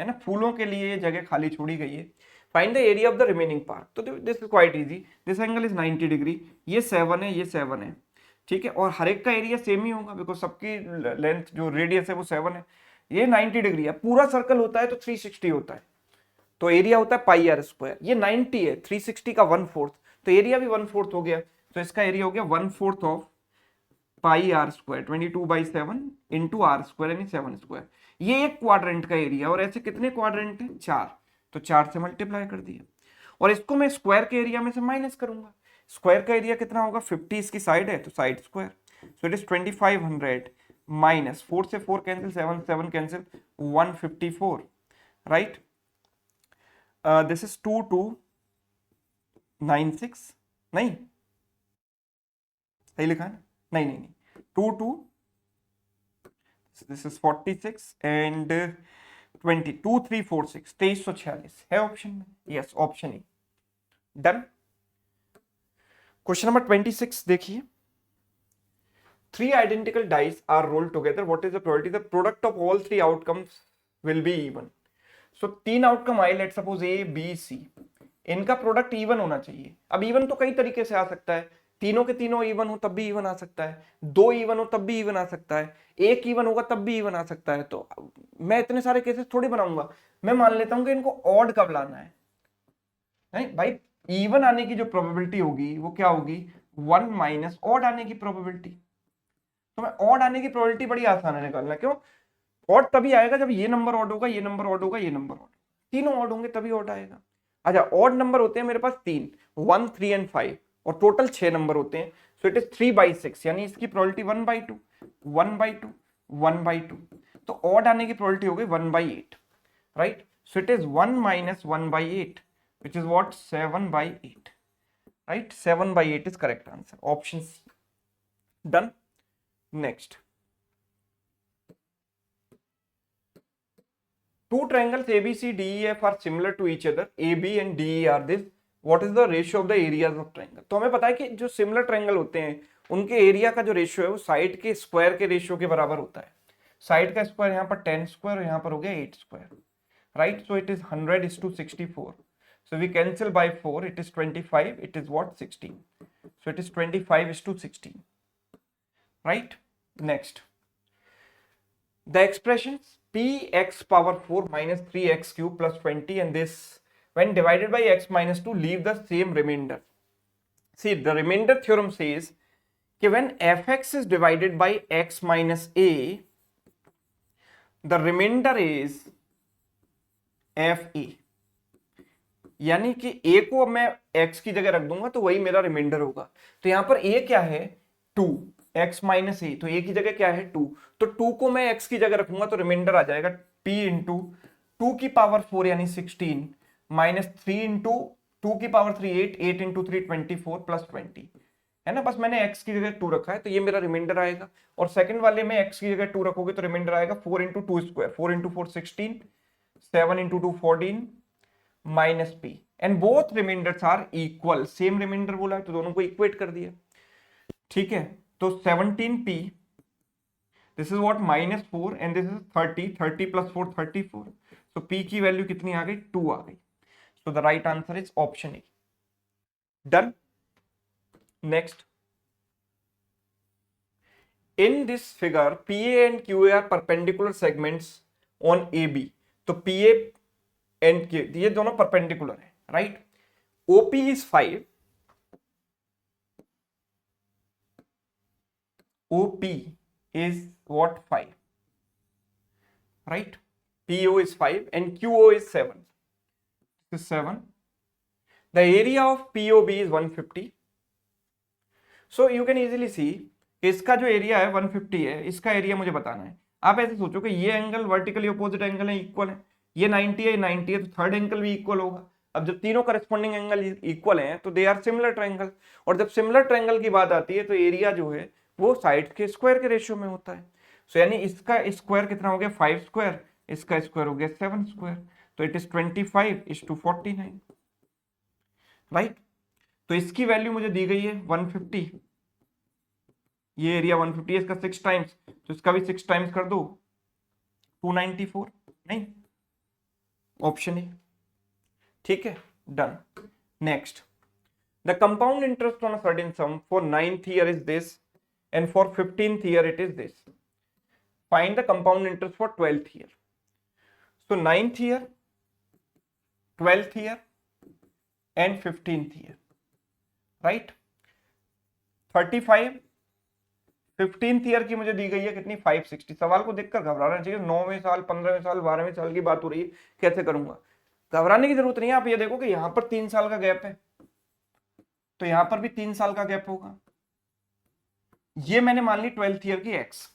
ना, फूलों के लिए ये जगह खाली छोड़ी गई है। Find the area of the remaining park, तो this is quite easy, this angle is 90 degree, ये 7 है ये 7 है, ठीक है। और हर एक का एरिया सेम ही होगा बिकॉज सबकी लेंथ जो रेडियस है वो 7 है, ये 90 डिग्री है, पूरा सर्कल होता है तो 360 होता है, तो एरिया होता है पाई आर स्क्वायर, ये 90 है 360 का 1/4, तो एरिया भी 1/4 हो गया, तो इसका एरिया हो गया 1/4 of pi R square 22/7 into R square यानी 7 स्क्वायर, ये एक क्वाड्रेंट का एरिया। और ऐसे कितने क्वाड्रेंट हैं 4, तो 4 से मल्टीप्लाई कर दिया, और इसको मैं स्क्वायर के एरिया में से माइनस करूंगा, स्क्वायर का एरिया कितना होगा 50 इसकी साइड है तो side square, so it is 2500 minus 4 से 4 cancel 7 7 cancel 154, right. This is 2296, नहीं सही लिखा है ना, नहीं नहीं नहीं 22, दिस इज 46 एंड 2346 2346 है ऑप्शन में, yes option E, done. Question number 26 देखिए, 3 identical dice are rolled together, what is the probability the product of all 3 outcomes will be even? So 3 outcome आए, let suppose A B C, इनका product even होना चाहिए। अब even तो कई तरीके से आ सकता है, तीनों के तीनों इवन हो तब भी इवन आ सकता है, दो इवन हो तब भी इवन आ सकता है, एक इवन होगा तब भी इवन आ सकता है। तो मैं इतने सारे केसेस थोड़ी बनाऊंगा, मैं मान लेता हूं कि इनको ऑड कब लाना है। नहीं भाई, इवन आने की जो प्रोबेबिलिटी होगी वो क्या होगी, 1 माइनस ऑड आने की प्रोबेबिलिटी। तो मैं ऑड आने की प्रोबेबिलिटी बड़ी आसान है निकालना। क्यों? ऑड तभी आएगा जब ये नंबर ऑड होगा, ये नंबर ऑड होगा, ये नंबर ऑड, तीनों ऑड होंगे तभी ऑड आएगा। अच्छा, ऑड नंबर होते हैं मेरे पास 3, 1, 3 एंड 5, और टोटल 6 नंबर होते हैं। सो इट इज 3/6, यानी इसकी प्रोबेबिलिटी 1/2, 1/2, 1/2। तो ऑड आने की प्रोबेबिलिटी हो गई 1/8, right? So it is 1 minus 1/8, which is what, 7/8, right? 7/8 is correct answer, option C. Done. Next, two triangles ABC DEF are similar to each other, AB and DE are this, what is the ratio of the areas of triangle? तो हमें पता है कि जो similar triangle होते हैं उनके area का जो रेशियो है वो साइड के स्क्वायर के रेशियो के बराबर होता है। साइड का स्क्वायर यहाँ पर 10 स्क्वायर, यहाँ पर हो गया 8 square, right? So it is 100:64. So we cancel by 4, it is 25, it is what, 16. So it is 25:16, right? Next, the expressions px power 4 minus 3x cube plus 20 and this when divided by x minus 2 leave the same remainder. See, the remainder theorem says कि when fx is divided by x minus a, the remainder is fa, यानी कि a को मैं x की जगह रख दूंगा तो वही मेरा रिमाइंडर होगा। तो यहां पर a क्या है, 2, x माइनस a, तो a की जगह क्या है 2, तो 2 को मैं x की जगह रखूंगा तो रिमाइंडर आ जाएगा p इंटू 2 की पावर 4 यानी 16 माइनस 3 इंटू 2 की पावर 3 8, 8 इंटू 3 24 प्लस 20, है ना? बस मैंने x की जगह 2 रखा है तो ये मेरा रिमाइंडर आएगा। और सेकंड वाले में x की जगह 2 रखोगे तो रिमाइंडर आएगा 4 into 2 square, 4 into 4 16, 7 into 2 14 minus p, and both remainders are equal, same remainder बोला है तो दोनों को इक्वेट कर दिया, ठीक है? तो 17p, this is what, minus 4 and this is 30, 30 plus 4 34, तो p की वैल्यू कितनी आ गई, 2 आ गई। So the right answer is option A. Done. Next, in this figure pa and qa are perpendicular segments on ab, तो pa एंड के ये दोनों परपेंडिकुलर है, right? OP is 5, OP is what, 5, right? PO is 5 and QO is 7. This is 7. The area of POB is 150. So you can easily see इसका जो area है 150 है, इसका एरिया मुझे बताना है। आप ऐसे सोचो कि ये एंगल वर्टिकली अपोजिट एंगल है, इक्वल है, ये 90 है, 90 है, तो थर्ड एंगल भी इक्वल होगा। अब जब तीनों करस्पॉन्डिंग एंगल इक्वल हैं तो दे आर सिमिलर ट्रायंगल, और जब सिमिलर ट्रायंगल की बात आती है तो एरिया जो है वो साइड के स्क्वायर के रेशियो में होता है। सो यानी इसका स्क्वायर कितना हो गया, 5 स्क्वायर, इसका स्क्वायर हो गया 7 स्क्वायर, तो इट इज 25:49, राइट? तो इसकी वैल्यू मुझे दी गई है 150, ये एरिया 150 है, इसका 6 टाइम्स, तो इसका भी 6 टाइम्स कर दो, 294, नहीं, ऑप्शन ए, ठीक है? Done. Next, the compound interest on a certain some for 9th year is this and for 15th year it is this. Find the compound interest for 12th year. So 9th year, 12th year and 15th year, right? 35 15th year की मुझे दी गई है कितनी, 560। सवाल को देखकर घबराना चाहिए, 9वें साल, 15वें साल, 12वें साल की बात हो रही है, कैसे करूंगा? घबराने की जरूरत नहीं है। आप ये देखो कि यहां पर 3 साल का गैप है तो यहां पर भी 3 साल का गैप होगा। ये मैंने मान ली 12th ईयर की x।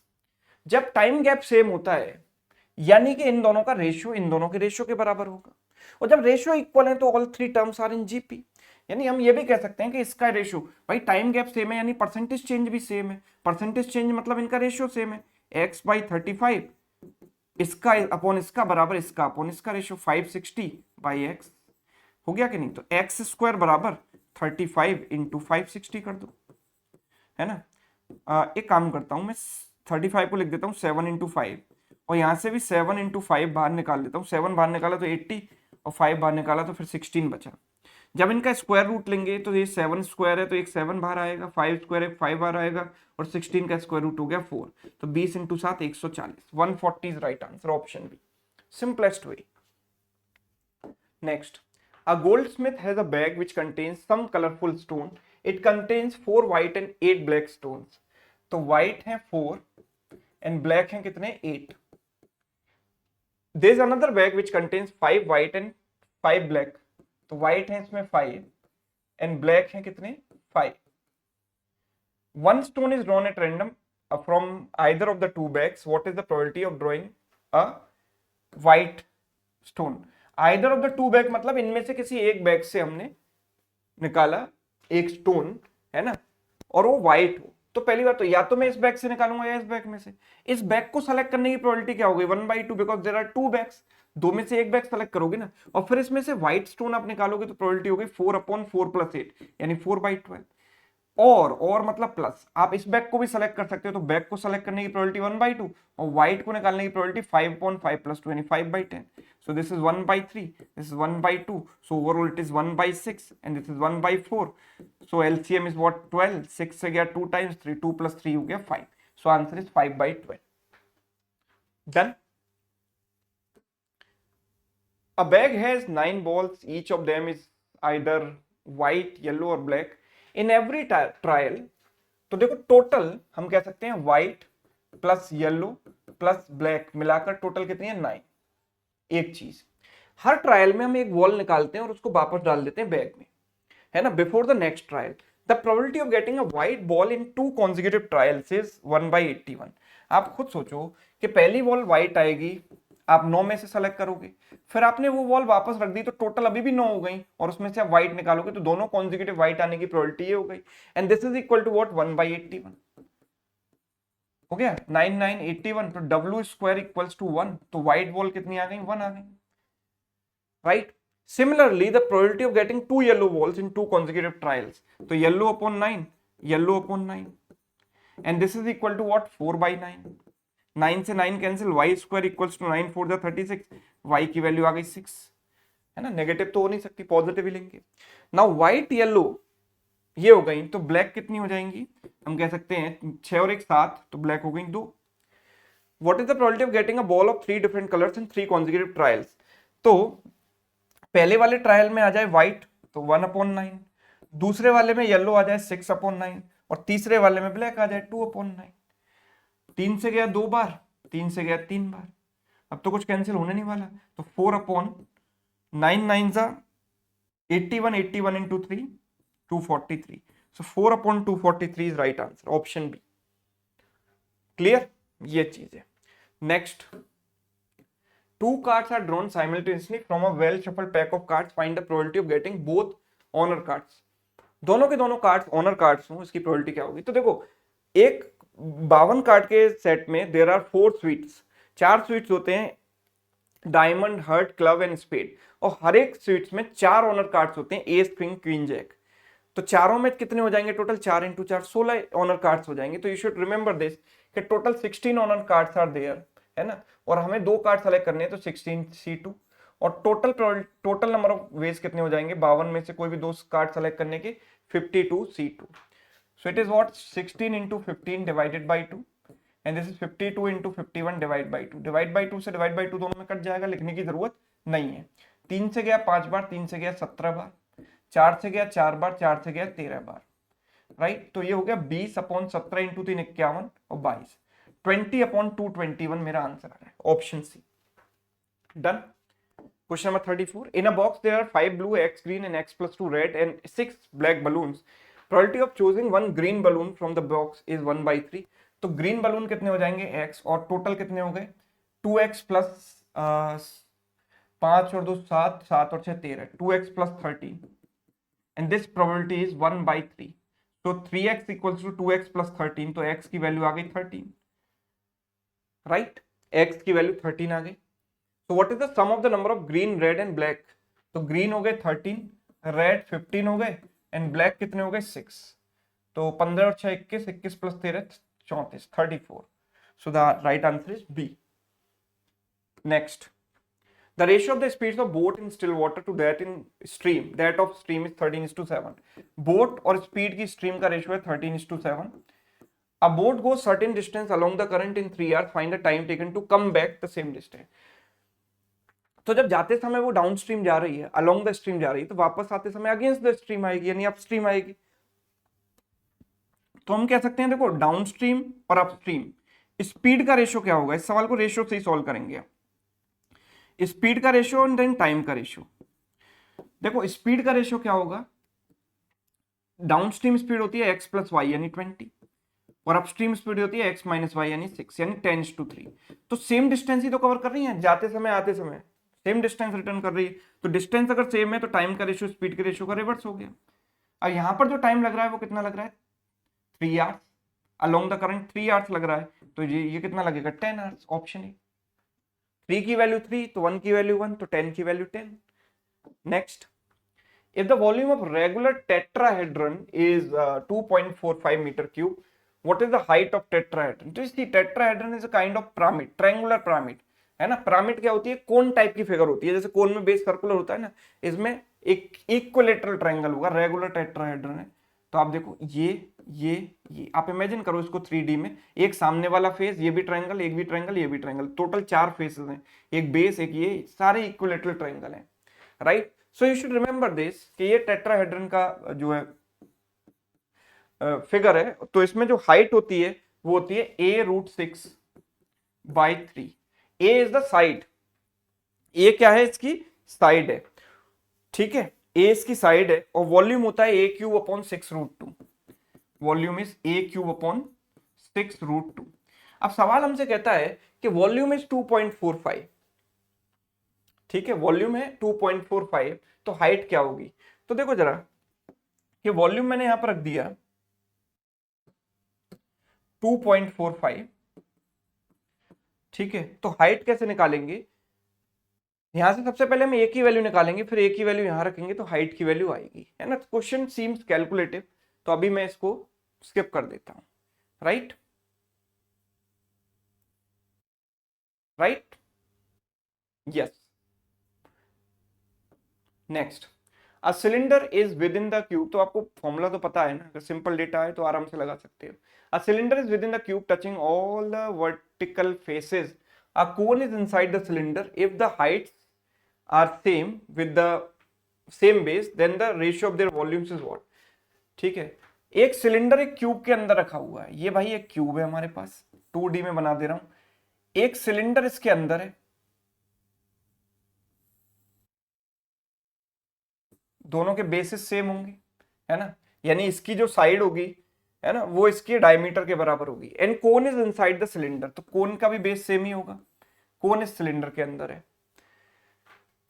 जब टाइम गैप सेम होता है यानी कि इन दोनों का रेशियो इन दोनों के रेशियो के बराबर होगा, और जब रेशियो इक्वल है तो all 3 terms are in GP. यानी हम ये भी कह सकते हैं कि इसका रेशियो, भाई टाइम गैप सेम है यानी परसेंटेज चेंज भी सेम है, परसेंटेज चेंज मतलब इनका रेशियो सेम है, x/35 इसका अपॉन इसका बराबर इसका अपॉन इसका, रेशियो 560/x हो गया कि नहीं? तो x स्क्वायर बराबर 35 इंटू 560 कर दो, है ना? एक काम करता हूं मैं, 35 को लिख देता हूं 7 इंटू 5, और यहां से भी 7 इंटू 5 बाहर निकाल देता हूं। 7 बाहर निकाला तो 80 और 5 बाहर निकाला तो फिर 16 बचा। जब इनका स्क्वायर रूट लेंगे तो ये 7 स्क्वायर है तो एक 7 बाहर आएगा, 5 स्क्वायर है 5 बाहर आएगा, और 16 का स्क्वायर रूट हो गया 4, तो 20 into 7 140, 140 is right answer, option B, simplest way. Next, a goldsmith has a bag which contains some colorful stone. It contains 4 white and 8 black stones. तो white है 4 and black है कितने 8. There is another bag which contains 5 white and 5 black. तो white है इसमें 5 and black है कितने 5. One stone is drawn at random from either of the two bags. What is the probability of drawing a white stone? Either of the two bag मतलब इनमें से किसी एक बैग से हमने निकाला एक स्टोन, है ना, और वो व्हाइट हो, तो पहली बात तो या तो मैं इस बैग से निकालूंगा या इस बैग में से। इस बैग को सेलेक्ट करने की प्रोबेबिलिटी क्या होगी 1/2, because there are two bags, दो में से एक बैग सेलेक्ट करोगे ना, और फिर इसमें से व्हाइट स्टोन आप निकालोगे तो प्रोबेबिलिटी होगी 4/4 + 8 यानी 4/12। और मतलब प्लस, आप इस बैग को भी सेलेक्ट कर सकते हो, तो बैग को सेलेक्ट करने की प्रोबेबिलिटी 1/2 और व्हाइट को निकालने की प्रोबेबिलिटी 5/5 + 2 यानी 5/10। So this is 1/3, this is 1/2, so overall it is 1/6 and this is 1/4, so LCM is what 12, 6 से गया 2 times 3, 2 + 3 हो गया 5, so answer is 5/12. Done. A bag has 9 balls, each of them is either white, yellow or black. In every trial, तो देखो total हम कह सकते हैं white plus yellow plus black मिलाकर टोटल कितनी है 9। एक चीज, हर ट्रायल में हम एक बॉल निकालते हैं और उसको वापस डाल देते हैं बैग में, है ना, before the next trial. The probability of getting a white ball in 2 consecutive trials is 1/81। आप खुद सोचो कि पहली बॉल व्हाइट आएगी, आप 9 में से सेलेक्ट करोगे, फिर आपने वो बॉल वापस रख दी तो टोटल अभी भी 9 हो गई, और उसमें से आप व्हाइट निकालोगे तो दोनों कॉन्जिक्यूटिव व्हाइट आने की प्रोबेबिलिटी ये हो गई, and this is equal to what 1/81 हो गया। 9 9 81, तो W स्क्वायर इक्वल्स टू 1, तो व्हाइट बॉल कितनी आ गई 1 आ गई, right. Similarly, the probability of getting 2 yellow balls in 2 consecutive trials, तो yellow upon 9, yellow upon 9, and this is equal to what 4/9, 9 से 9 cancel, y square equals to 9 4 36, y की value आ गई 6, है ना, नेगेटिव तो हो नहीं सकती, पॉजिटिव ही लेंगे। नाउ व्हाइट येलो ये हो गई, तो ब्लैक कितनी हो जाएंगी, हम कह सकते हैं 6 और 1 7, तो ब्लैक हो गई 2। What is the probability of getting a ball of 3 different colours in 3 consecutive trials, तो पहले वाले ट्रायल में आ जाए व्हाइट तो 1/9, दूसरे वाले में येलो आ जाए 6/9, और तीसरे वाले में ब्लैक आ जाए 2/9। 3 से गया 2 बार, 3 से गया 3 बार, अब तो कुछ कैंसिल होने नहीं वाला, तो 4/9 9 जा 81, 81 into 3 243, so 4/243 is right answer, option B. Clear, ये चीज है। Next, 2 cards are drawn simultaneously from a well shuffled pack of cards. Find the probability of getting both honor cards. दोनों के दोनों कार्ड्स ऑनर कार्ड्स हो, इसकी probability क्या होगी, तो देखो एक 52 कार्ड के सेट में देयर आर 4 स्वीट्स, 4 स्वीट्स होते हैं, diamond heart club and spade, और हर एक स्वीट्स में 4 ऑनर कार्ड्स होते हैं, एस क्वीन क्वीन जैक, तो चारों में कितने हो जाएंगे टोटल 4 × 4 16 ऑनर कार्ड्स हो जाएंगे। तो यू शुड रिमेंबर दिस कि टोटल 16 ऑनर कार्ड्स आर देयर, है ना, और हमें 2 कार्ड सेलेक्ट करने हैं तो 16 C2, और टोटल नंबर ऑफ वेज कितने हो जाएंगे 52 में से कोई भी 2 कार्ड सेलेक्ट करने के 52 C2, so it is what 16 × 15 divided by 2, and this is 52 × 51 divide by 2, divide by 2 से डिवाइड बाय 2 दोनों में कट जाएगा, लिखने की जरूरत नहीं है। 3 से गया 5 बार, 3 से गया 17 बार, 4 से गया 4 बार, 4 से गया 13 बार, राइट, तो ये हो गया 20/17 × 3 51 और 22, 20/221 मेरा आंसर आ रहा है, option C. Done. Question number 34, in a box there are 5 blue, x green and x + 2 red and 6 black balloons. Probability of choosing one green balloon from the box is 1/3. तो ग्रीन बलून कितने हो जाएंगे x, और total कितने हो गए 2x + 5 और 2 7, 7 और 6 13, 2x + 13, and this probability is 1/3. तो 3x = 2x + 13, तो x की वैल्यू आ गई 13, राइट, x की वैल्यू 13 आ गई। So what is the sum of the number of green, red and black? तो green हो गए 13, red 15 हो गए, and black कितने हो गए 6, तो 15 और 6 21, 21 + 13 34, 34. So the right answer is B. Next, The ratio of the speeds of boat in still water to that in stream, that of stream is 13:7. Boat और स्पीड की स्ट्रीम का रेशियो है 13:7. A boat goes certain distance along the current in 3 hours. Find the time taken to come back the same distance. तो जब जाते समय वो down stream जा रही है, अलोंग द स्ट्रीम जा रही है, तो वापस आते समय अगेंस्ट द स्ट्रीम आएगी, यानी अप स्ट्रीम आएगी. तो हम कह सकते हैं देखो डाउन स्ट्रीम और अप स्ट्रीम स्पीड का रेशियो क्या होगा. इस सवाल को रेशियो से ही सॉल्व करेंगे. स्पीड का रेशियो एंड देन टाइम का रेशियो. देखो स्पीड का रेशियो क्या होगा. डाउन स्ट्रीम स्पीड होती है x प्लस वाई यानी 20 और अपस्ट्रीम स्पीड होती है x माइनस वाई यानी 6 यानी 10:3. तो सेम डिस्टेंस ही तो कवर कर रही है, जाते समय आते समय सेम डिस्टेंस रिटर्न कर रही है. तो डिस्टेंस अगर सेम है तो टाइम का रेशियो स्पीड के रेशियो का रिवर्स हो गया. और यहां पर जो टाइम लग रहा है वो कितना लग रहा है 3 hours. Along the current 3 hours लग रहा है, तो ये कितना लगेगा 10 आवर्स. ऑप्शन ए. 3 की वैल्यू 3 तो 1 की वैल्यू 1 तो 10 की value 10. Next. If the volume of regular tetrahedron is 2.45 meter cube, what is the height of tetrahedron? तो इसकी tetrahedron is a kind of pyramid, triangular pyramid, है ना. पिरामिड क्या होती है, कोन टाइप की फिगर होती है. जैसे कोन में बेस सर्कुलर होता है ना, इसमें एक इक्विलेटरल ट्रायंगल होगा. रेगुलर टेट्राहेड्रन है. तो आप देखो ये आप इमेजिन करो इसको 3D में. एक सामने वाला फेस, ये भी ट्रायंगल, एक भी ट्रायंगल, ये भी ट्रायंगल. टोटल 4 फेसेस हैं. एक बेस, एक ये, सारे इक्विलेटरल ट्रायंगल हैं. Right. So you should remember this कि ये टेट्राहेड्रन का जो है फिगर है. तो इसमें जो हाइट होती है वो होती है a√6/3. a is the side. a क्या है, इसकी साइड है. ठीक है, a इसकी साइड है. और वॉल्यूम होता है a³/6√2. Volume is a³/6√2. अब सवाल हमसे कहता है कि वॉल्यूम इज 2.45. ठीक है, वॉल्यूम है 2.45, तो हाइट क्या होगी. तो देखो जरा कि वॉल्यूम मैंने यहां पर रख दिया 2.45. ठीक है, तो हाइट कैसे निकालेंगे. यहां से सबसे पहले हम ए की वैल्यू निकालेंगे, फिर ए की वैल्यू यहां रखेंगे तो हाइट की वैल्यू आएगी, है ना. क्वेश्चन सीम्स कैलकुलेटिव, तो अभी मैं इसको स्किप कर देता हूं. Right. Yes. Next. A cylinder is within the cube. तो आपको फॉर्मूला तो पता है ना, अगर सिंपल डेटा है तो आराम से लगा सकते हो. A cylinder is within the cube touching all the vertical faces. A cone is inside the cylinder. If the heights are same with the same base then the ratio of their volumes is what. ठीक है, एक cylinder एक cube के अंदर रखा हुआ है. ये भाई एक क्यूब है हमारे पास, 2D में बना दे रहा हूं. एक सिलेंडर इसके अंदर है. दोनों के बेसिस सेम होंगे, है ना. यानी इसकी जो साइड होगी, है ना, वो इसके डायमीटर के बराबर होगी. And cone is inside the cylinder. तो कोन का भी बेस सेम ही होगा. कोन इस सिलेंडर के अंदर है.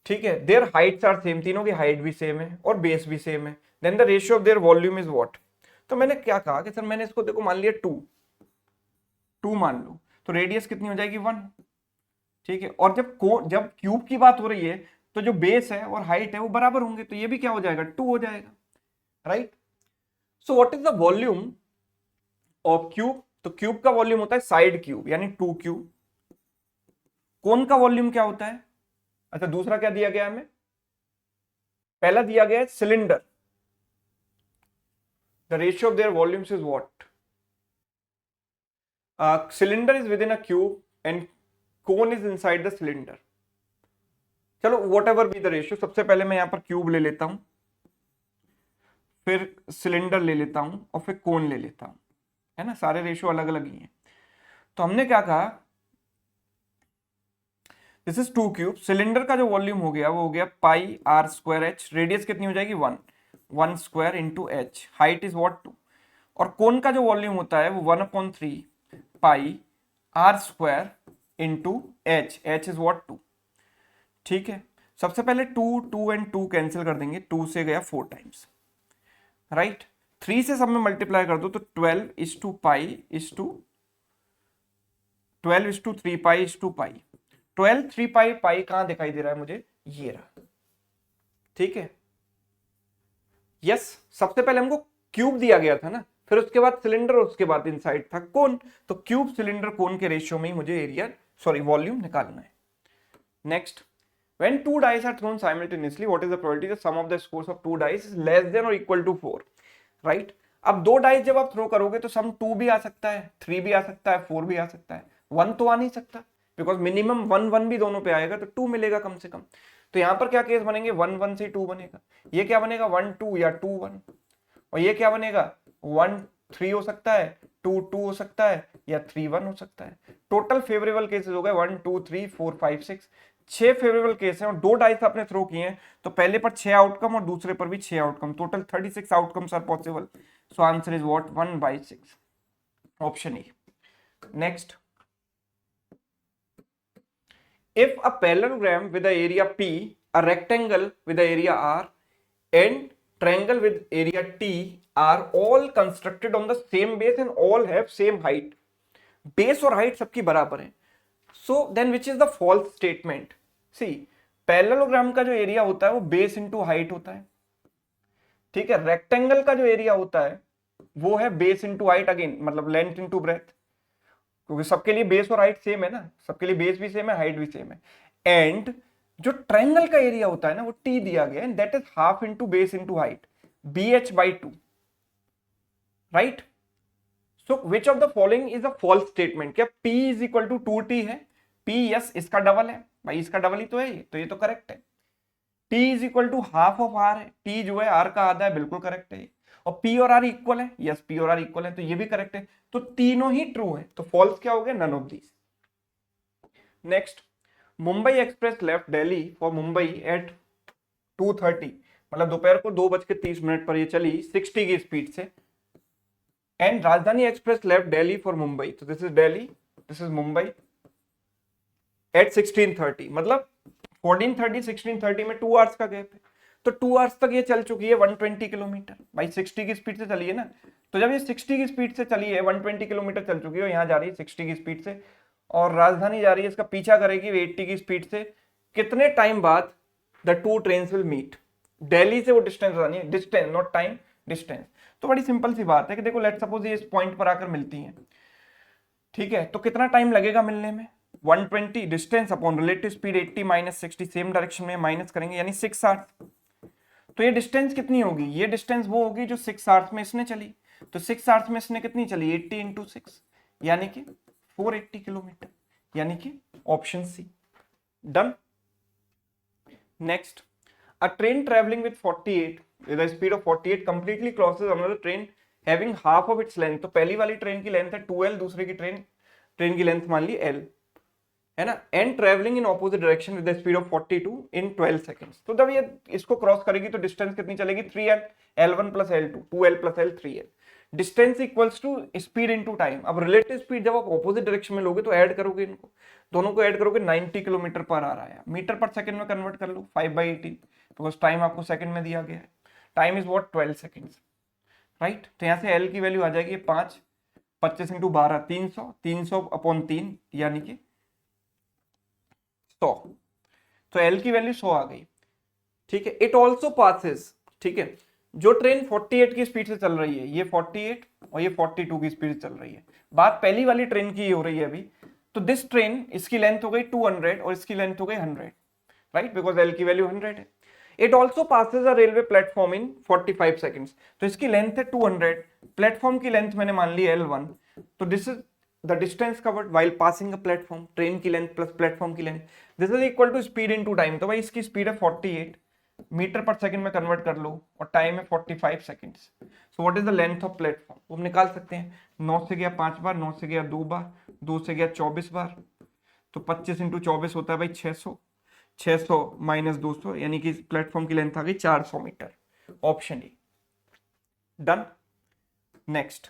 ठीक है, देयर हाइट्स आर सेम. तीनों की हाइट भी सेम है और बेस भी सेम है. Then the ratio of their volume is what. तो मैंने क्या कहा कि सर मैंने इसको देखो मान लिया 2 मान लो, तो रेडियस कितनी हो जाएगी 1. ठीक है, और जब क्यूब की बात हो रही है तो जो बेस है और हाइट है वो बराबर होंगे, तो ये भी क्या हो जाएगा 2 हो जाएगा. Right. So what is the volume of cube. तो क्यूब का वॉल्यूम होता है साइड क्यूब यानी 2 क्यूब. कोन का वॉल्यूम क्या होता है. अच्छा, दूसरा क्या दिया गया हमें, पहला दिया गया है cylinder. The ratio of their volumes is what. Cylinder is within a cube and cone is inside the cylinder. चलो whatever be the ratio. सबसे पहले मैं यहां पर क्यूब ले लेता हूं, फिर सिलेंडर ले लेता हूं और फिर कोन ले लेता हूं, है ना. सारे रेशियो अलग अलग ही हैं. तो हमने क्या कहा, दिस इज 2 क्यूब. सिलेंडर का जो वॉल्यूम हो गया वो हो गया πr²h. रेडियस कितनी हो जाएगी 1 square into H. Height is what 2. और कोन का जो वॉल्यूम होता है वो 1/3 πr² into H. H is what 2. ठीक है, सबसे पहले 2 एंड 2 कैंसिल कर देंगे. 2 से गया 4 टाइम्स. राइट. 3 से सब में मल्टीप्लाई कर दो तो 12:3π 12 कहां दिखाई दे रहा है मुझे, ये रहा. ठीक है. यस. सबसे पहले हमको क्यूब दिया गया था ना, फिर उसके बाद सिलेंडर और उसके बाद इनसाइड था कोन. तो क्यूब सिलेंडर कोन के रेशियो में ही मुझे एरिया वॉल्यूम निकालना है. Next. When two dice are thrown simultaneously, what is the probability that sum of the scores of two dice is less than or equal to 4? Right, अब दो dice जब आप throw करोगे तो सम 2 भी आ सकता है, 3 भी आ सकता है, 4 भी आ सकता है, 1 तो आ नहीं सकता, बिकॉज मिनिमम 1 1 भी दोनों पे आएगा तो 2 मिलेगा कम से कम। तो यहां पर क्या केस बनेंगे, 1 1 से 2 बनेगा, ये क्या बनेगा 1 2 या 2 1, और ये क्या बनेगा 1 3 हो सकता है, 2 2 हो सकता है, या 3 1 हो सकता है। टोटल फेवरेबल केसेस हो गए 1 2 3 4 5 6, 6 फेवरेबल केस हैं और दो डाइस आपने थ्रो किए हैं, तो पहले पर 6 आउटकम और दूसरे पर भी 6 outcome, total 36 outcomes are possible. So answer is what 1/6, option A. Next, if a parallelogram with the area P, a rectangle with the area R, and triangle with area T are all constructed on the same base and all have same height, base और height सबकी बराबर है, so then which is the false statement? See, parallelogram का जो area होता है वो base into height होता है, ठीक है। रेक्टेंगल का जो एरिया होता है वो है बेस इंटू हाइट, अगेन मतलब लेंथ इंटू ब्रेथ, क्योंकि सबके लिए बेस और हाइट सेम है ना, सबके लिए बेस भी सेम है, हाइट भी सेम है। एंड जो ट्रायंगल का एरिया होता है ना वो टी दिया गया है, that is half into base into height, BH/2, right. So which of the following is a false statement? क्या P is equal to 2T है? P यस, इसका डबल है भाई, इसका डबल ही तो है ये, तो ये तो करेक्ट है। T is equal to half of R है, T जो है R का आधा है, बिल्कुल करेक्ट है। और P और R इक्वल है, यस P और R इक्वल है, तो ये भी करेक्ट है, तो तीनों ही ट्रू है, तो फॉल्स क्या हो गया, none of these. Next, Mumbai express left Delhi for Mumbai at 2:30, मतलब दोपहर को 2:30 पर ये चली 60 की स्पीड से, and Rajdhani express left Delhi for Mumbai, तो this is Delhi, this is Mumbai, at 16:30, मतलब 14:30 16:30 में 2 आवर्स का गैप है, तो 2 आवर्स तक ये चल चुकी है 120 किलोमीटर, भाई 60 की स्पीड से चली है ना, तो जब ये 60 की स्पीड से चली है 120 किलोमीटर चल चुकी है, यहाँ जा रही है 60 की स्पीड से, और राजधानी जा रही है, इसका पीछा करेगी 80 की स्पीड से, कितने टाइम बाद the two trains will meet? Delhi से वो डिस्टेंस बतानी है, डिस्टेंस नॉट टाइम, डिस्टेंस। तो बड़ी सिंपल सी बात है कि देखो लेट सपोज ये इस पॉइंट पर आकर मिलती हैं, ठीक है, तो कितना टाइम लगेगा मिलने में? 120 distance upon relative speed 80 minus 60, same direction में माइनस करेंगे, यानी 6 आवर्स। तो ये डिस्टेंस कितनी होगी? ये डिस्टेंस वो होगी जो 6 आवर्स में इसने चली, तो 6 आवर्स में इसने कितनी चली? 80 इंटू 6, यानी कि 480 किलोमीटर, यानी कि option C. Done. Next, a train traveling with 48 with a speed of 48 completely crosses another train having half of its length, तो पहली वाली ट्रेन की लेंथ है 2L, दूसरे की ट्रेन की लेंथ मान ली L है ना, and travelling in opposite direction with the speed of 42 in 12 seconds, तो जब ये इसको क्रॉस करेगी तो डिस्टेंस कितनी चलेगी? 3L, L1 plus L2, 2L plus L 3L, distance equals to speed into time. अब रिलेटिव स्पीड जब आप ऑपोजिट डायरेक्शन में लोगे तो ऐड करोगे, इनको दोनों को ऐड करोगे, 90 किलोमीटर पर आ रहा है, मीटर पर सेकंड में कन्वर्ट कर लो 5/18, बिकॉज टाइम आपको सेकंड में दिया गया है, time is what 12 seconds, right. तो यहाँ से L की वैल्यू आ जाएगी 5, 25 इंटू 12 300, 300 अपॉन 3 यानी कि 100, तो L की वैल्यू 100 आ गई, ठीक है। इट ऑल्सो पासेस, ठीक है, जो ट्रेन 48 की स्पीड से चल रही है, ये 48 और ये 42 की स्पीड से चल रही है, बात पहली वाली ट्रेन की हो रही है अभी, तो दिस ट्रेन, इसकी लेंथ हो गई 200 और इसकी लेंथ हो गई 100, राइट, बिकॉज L की वैल्यू 100 है। It also passes a railway platform in 45 seconds, तो इसकी लेंथ है 200, प्लेटफॉर्म की लेंथ मैंने मान ली L1, तो this is the distance covered while passing a platform, train की लेंथ प्लस प्लेटफॉर्म की length, this is equal to speed into time, तो भाई इसकी स्पीड है 48, मीटर पर सेकंड में कन्वर्ट कर लो और टाइम है 45 seconds, so what is the length of platform? वो हम निकाल सकते हैं, 9 से गया 5 बार, 9 से गया 2 बार, 2 से गया 24 बार, तो 25 इंटू 24 होता है भाई 600, 600 माइनस 200, यानी कि प्लेटफॉर्म की लेंथ आ गई 400 metre, option A. Done. Next,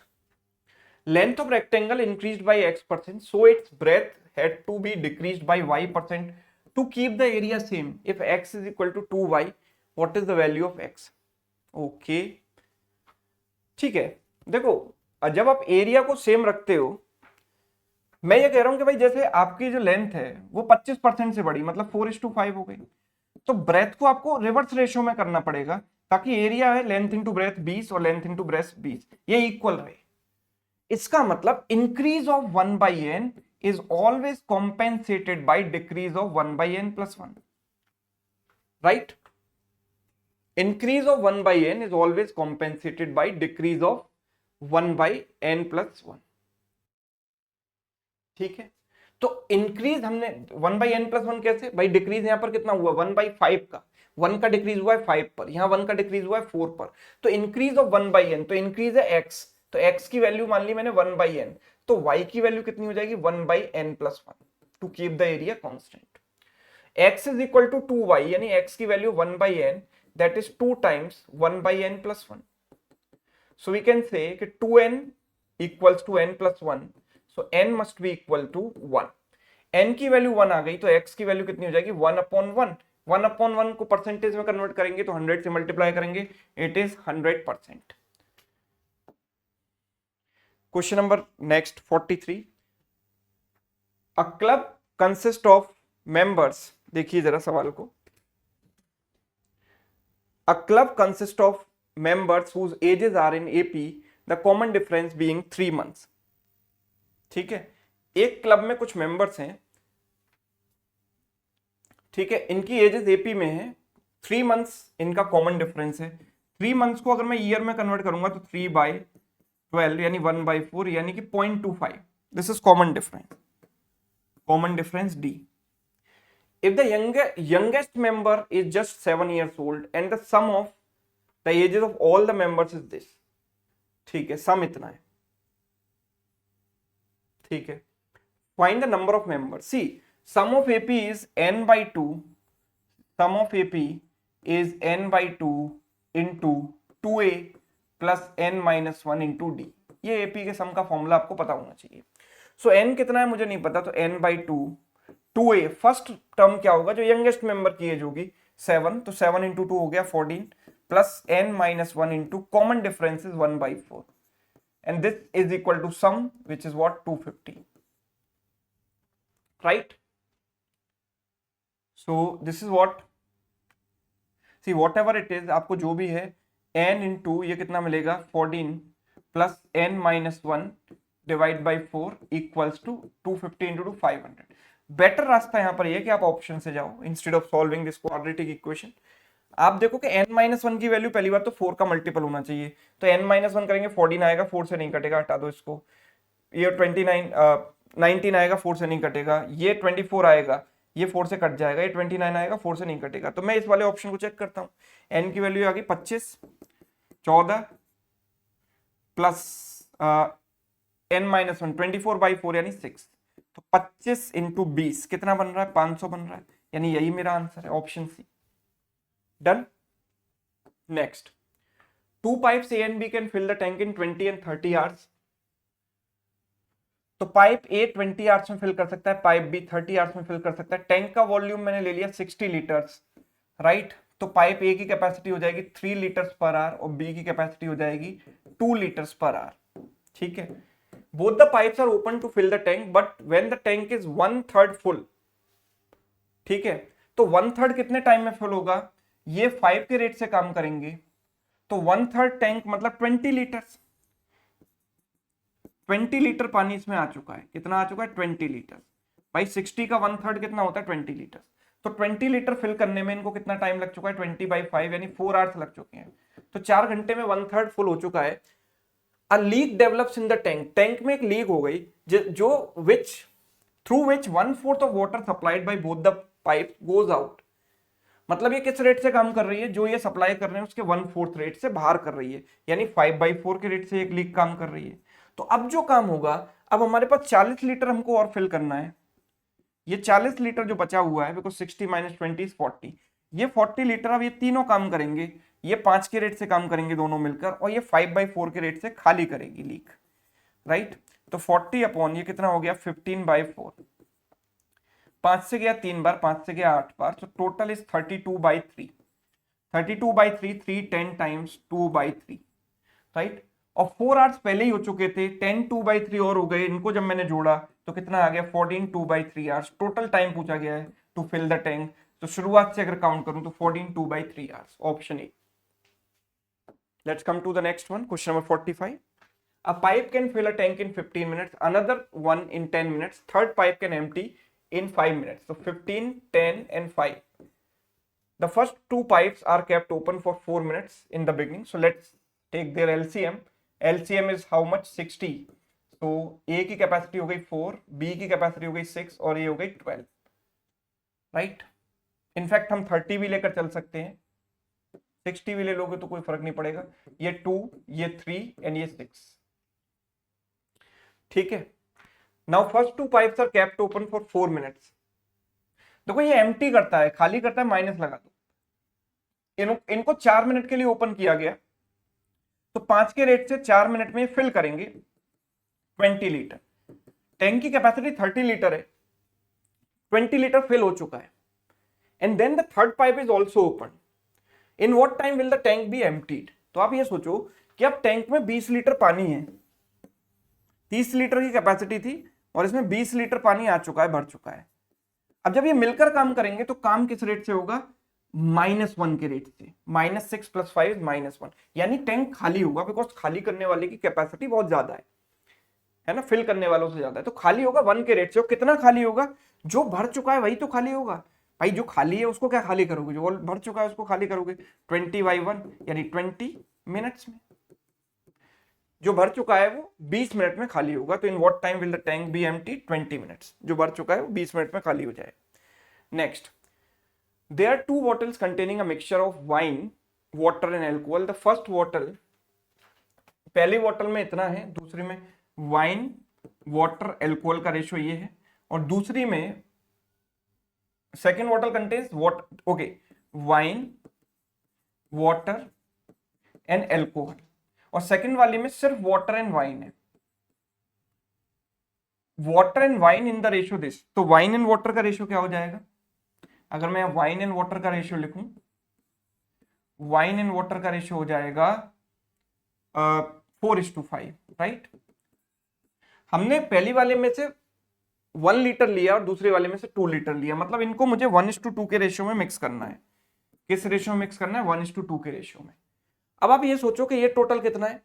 length of rectangle increased by x%, so its breadth had to be decreased by y% to keep the area same. If x is equal to 2y, what is the value of x? Okay, ठीक है। देखो जब आप area को same रखते हो, मैं ये कह रहा हूं कि भाई जैसे आपकी जो लेंथ है वो 25% से बढ़ी, मतलब 4:5 हो गई, तो ब्रेथ को आपको रिवर्स रेशियो में करना पड़ेगा, ताकि एरिया है लेंथ इंटू ब्रेथ 20 और लेंथ इंटू ब्रेथ 20, ये इक्वल रहे। इसका मतलब increase of 1/n is always compensated by decrease of 1/n plus 1, right. Increase of 1 by n is always compensated by decrease of 1 by n plus 1। ठीक है, तो increase हमने 1 by n plus 1 कैसे भाई, डिक्रीज यहां पर कितना हुआ 1 by 5 का, 1 का डिक्रीज हुआ है 5 पर, यहां 1 का डिक्रीज हुआ है 4 पर, तो इंक्रीज ऑफ 1 by n, तो इंक्रीज है x, तो x की वैल्यू मान ली मैंने 1 by n, तो y की वैल्यू कितनी हो जाएगी 1 by n plus 1 to keep the area constant. x is equal to 2y, यानी x की वैल्यू 1 by n, that is 2 times 1 by n plus 1, so we can say कि 2n equals to n plus 1, so n must be equal to 1। n की वैल्यू 1 आ गई तो x की वैल्यू कितनी हो जाएगी 1 upon 1, 1 upon 1 को परसेंटेज में कन्वर्ट करेंगे तो 100 से मल्टीप्लाई करेंगे, it is 100%। Question number next 43, a club consist of members, देखिए जरा सवाल को, a club consist of members whose ages are in AP, the common difference being 3 months। ठीक है, एक क्लब में कुछ मेंबर्स हैं, ठीक है, इनकी एजेस एपी में है, 3 मंथ्स इनका कॉमन डिफरेंस है। 3 मंथ्स को अगर मैं ईयर में कन्वर्ट करूंगा तो 3/12 यानी 1/4 यानी कि 0.25, this is common difference, common difference D. If the youngest member is just 7 years old and the sum of the ages of all the members is this, ठीक है, सम इतना है, ठीक है। Find the number of members, see sum of AP is n by 2, sum of AP is n by 2 into 2a plus n minus 1 into d, ये AP के सम का formula आपको पता होना चाहिए। सो n कितना है मुझे नहीं पता, तो n by 2, 2a first term क्या होगा, जो यंगेस्ट मेंबर की एज होगी 7, तो 7 into 2 हो गया 14 plus n minus 1 into common difference is 1/4 and this is equal to sum which is what 250, right? So this is what, see whatever it is, आपको जो भी है n into ये कितना मिलेगा 14 plus n minus 1 divide by 4 equals to 250 into 2 500। Better रास्ता यहां पर ये कि आप ऑप्शन से जाओ instead of solving this quadratic equation. आप देखो कि n-1 की वैल्यू पहली बार तो 4 का मल्टीपल होना चाहिए, तो n-1 करेंगे 14 आएगा, 4 से नहीं कटेगा, हटा दो इसको। ये 19 आएगा, 4 से नहीं कटेगा। ये 24 आएगा, ये 4 से कट जाएगा। ये 29 आएगा, 4 से नहीं कटेगा। तो मैं इस वाले ऑप्शन को चेक करता हूँ। n की वैल्यू आ गई 25, 14 प्लस n-1 24/4 यानी 6, तो 25 इंटू 20 कितना बन रहा है 500 बन रहा है, यानी यही मेरा आंसर है, option C. Done. Next, 2 pipes A and B can fill the tank in 20 and 30 hours। तो पाइप A 20 आवर्स में फिल कर सकता है, पाइप B 30 आवर्स में फिल कर सकता है। टैंक का वॉल्यूम मैंने ले लिया 60 लीटर्स, राइट। तो पाइप A की कैपेसिटी हो जाएगी 3 लीटर्स पर आवर और B की कैपेसिटी हो जाएगी 2 लीटर्स पर आवर, ठीक है। Both the pipes are open to fill the tank but when the tank is 1/3 full, ठीक है। तो 1/3 कितने टाइम में फुल होगा, ये 5 के रेट से काम करेंगे, तो 1/3 टैंक मतलब 20 लीटर्स, 20 लीटर पानी इसमें आ चुका है। कितना आ चुका है 20 लीटर। भाई 60 का 1/3 कितना होता है 20 लीटर। तो 20 लीटर फिल करने में इनको कितना टाइम लग चुका है 20/5 यानी 4 आवर्स लग चुके हैं। तो 4 घंटे में 1/3 फुल हो चुका है। A leak develops in the tank, tank में एक लीक हो गई जो which through which 1/4 of water supplied by both the pipe goes out. मतलब ये किस रेट से काम कर रही है, जो ये सप्लाई कर रहे हैं उसके 1/4 रेट से बाहर कर रही है, यानी 5/4 के रेट से एक लीक काम कर रही है। तो अब जो काम होगा, अब हमारे पास 40 लीटर हमको और फिल करना है। ये 40 लीटर जो बचा हुआ है, बिकॉज 60 - 20 इज 40, ये 40 लीटर अब ये तीनों काम करेंगे। ये 5 के रेट से काम करेंगे दोनों मिलकर, और ये 5/4 के रेट से खाली करेगी लीक, राइट। तो 40 अपॉन ये कितना हो गया 15/4, 5 से गया 3 बार, 5 से गया 8 बार, तो टोटल इज 32/3, 32/3, 3 10 टाइम्स 2/3, राइट। और 4 आवर्स पहले ही हो चुके थे, 10 2/3 और हो गए, इनको जब मैंने जोड़ा तो कितना आ गया 14 2/3 आवर्स। टोटल टाइम पूछा गया है टू फिल द टैंक, तो शुरुआत से अगर काउंट करूं तो 14 2/3 hours, option A. Let's come to the next one, question number 45। A pipe can fill a tank in 15 minutes, another one in 10 minutes, third pipe can empty in 5 minutes. So 15, 10 and 5. The first two pipes are kept open for 4 minutes in the beginning. So let's take their LCM. LCM is how much? 60. तो A की capacity हो गई 4, B की capacity हो गई 6 और ये हो गई 12, राइट। इनफैक्ट हम 30 भी लेकर चल सकते हैं, 60 भी ले लोगे तो कोई फर्क नहीं पड़ेगा। ये 2, ये 3 एंड ये 6, ठीक है। Now first two pipes are kept open for 4 minutes. देखो ये एम्प्टी करता है, खाली करता है, माइनस लगा दो। इनको 4 मिनट के लिए ओपन किया गया, तो 5 के रेट से 4 मिनट में फिल करेंगे 20 लीटर। टैंक की कैपेसिटी 30 लीटर है, 20 लीटर फिल हो चुका है। And then the third pipe is also open. In what time will the tank be emptied? तो आप ये सोचो कि अब टैंक में 20 लीटर पानी है, 30 लीटर की कैपेसिटी थी और इसमें 20 लीटर पानी आ चुका है, भर चुका है। अब जब ये मिलकर काम करेंगे तो काम किस रेट से होगा? -1 के रेट से। -6 + 5 -1, यानी टैंक खाली होगा, बिकॉज खाली करने वाले की कैपेसिटी बहुत ज्यादा है ना, फिल करने वालों से ज्यादा है, तो खाली होगा 1 के रेट से। और कितना खाली होगा? जो भर चुका है वही तो खाली होगा भाई। जो खाली है उसको क्या खाली करोगे? जो भर चुका है उसको खाली करोगे। 20/1 यानी 20 मिनट्स में। जो भर चुका है वो 20 मिनट में खाली होगा। तो इन what time will the tank B empty? 20 minutes. जो भर चुका है वो 20 मिनट में खाली हो जाए। Next, there are 2 bottles containing a mixture of wine, water and alcohol. The first bottle, पहली बोतल में इतना है, दूसरी में वाइन, वाटर, एल्कोहल का रेशियो ये है, और दूसरी में second bottle contains water, okay, wine, water and alcohol, और सेकेंड वाली में सिर्फ वाटर एंड वाइन है। Water and wine in the ratio this, तो वाइन एंड वाटर का रेशियो क्या हो जाएगा? अगर मैं वाइन एंड वाटर का रेशियो लिखूं, वाइन एंड वाटर का रेशियो हो जाएगा 4:5, राइट। हमने पहली वाले में से 1 लीटर लिया और दूसरे वाले में से 2 लीटर लिया, मतलब इनको मुझे 1:2 के रेशियो में मिक्स करना है। किस रेशियो में मिक्स करना है? 1:2 के रेशियो में। अब आप ये सोचो कि ये टोटल कितना है?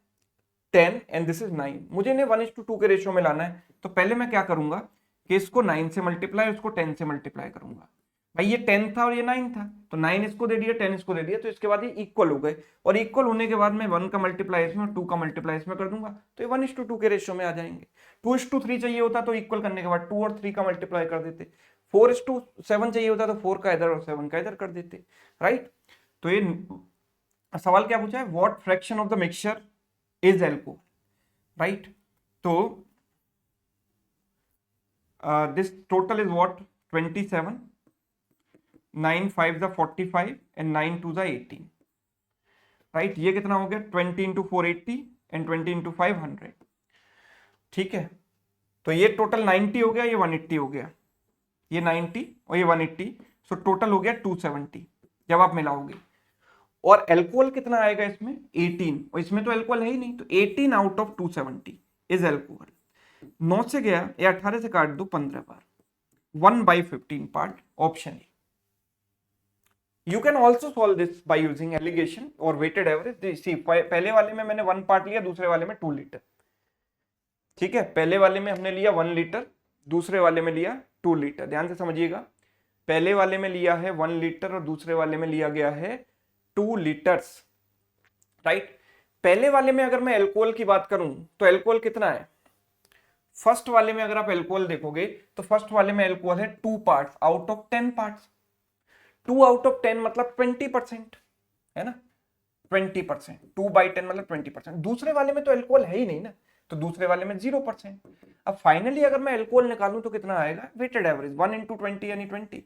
10 एंड दिस इज 9। मुझे इन्हें 1:2 के रेशियो में लाना है, तो पहले मैं क्या करूंगा कि इसको 9 से मल्टीप्लाई, उसको 10 से मल्टीप्लाई करूंगा। भाई ये 10 था और ये 9 था, तो 9 इसको दे दिया, 10 इसको दे दिया, तो इसके बाद ये इक्वल हो गए। और इक्वल होने के बाद मैं 1 का मल्टीप्लाई इसमें और 2 का मल्टीप्लाई इसमें कर दूंगा, तो ये 1:2 के रेशियो में आ जाएंगे। 2:3 चाहिए होता तो इक्वल करने के बाद 2 और 3 का मल्टीप्लाई कर देते। 4:7 चाहिए होता तो 4 का इधर और 7 का इधर कर देते, राइट। तो ये सवाल क्या पूछा है? What fraction of the mixture is alcohol, right. तो this total is what? 27, 9 5 45 and 9 2 18, right. ये कितना हो गया? 20 × 480 एंड 20 × 500, ठीक है। तो ये टोटल 90 हो गया, ये 180 हो गया, ये 90 और ये 180, सो टोटल हो गया 270 जब आप मिलाओगे। और एल्कोहल कितना आएगा इसमें? 18, और इसमें तो एल्कोहल है ही नहीं, तो 18 आउट ऑफ 270 इज एल्कोहल। 9 से गया, या 18 से काट दो 15 बार, 1/15 part, option A. You can also solve this by using alligation or weighted average. See, पहले वाले में मैंने 1 पार्ट लिया, दूसरे वाले में 2 लीटर, ठीक है। पहले वाले में हमने लिया 1 लीटर, दूसरे वाले में लिया 2 लीटर। ध्यान से समझिएगा, पहले वाले में लिया है 1 लीटर और दूसरे वाले में लिया गया है 2 लीटर्स, राइट। पहले वाले में अगर मैं एल्कोहल की बात करूं तो एल्कोहल कितना है? फर्स्ट वाले में अगर आप एल्कोहल देखोगे तो फर्स्ट वाले में एल्कोहल है 2 parts out of 10 parts. 2 out of 10 मतलब 20%, है ना, 20%। 2/10 मतलब 20%। दूसरे वाले में तो एल्कोहल है ही नहीं ना, तो दूसरे वाले में 0%। अब फाइनली अगर मैं एल्कोहल निकालूं तो कितना आएगा? वेटेड एवरेज 1 × 20 यानी 20,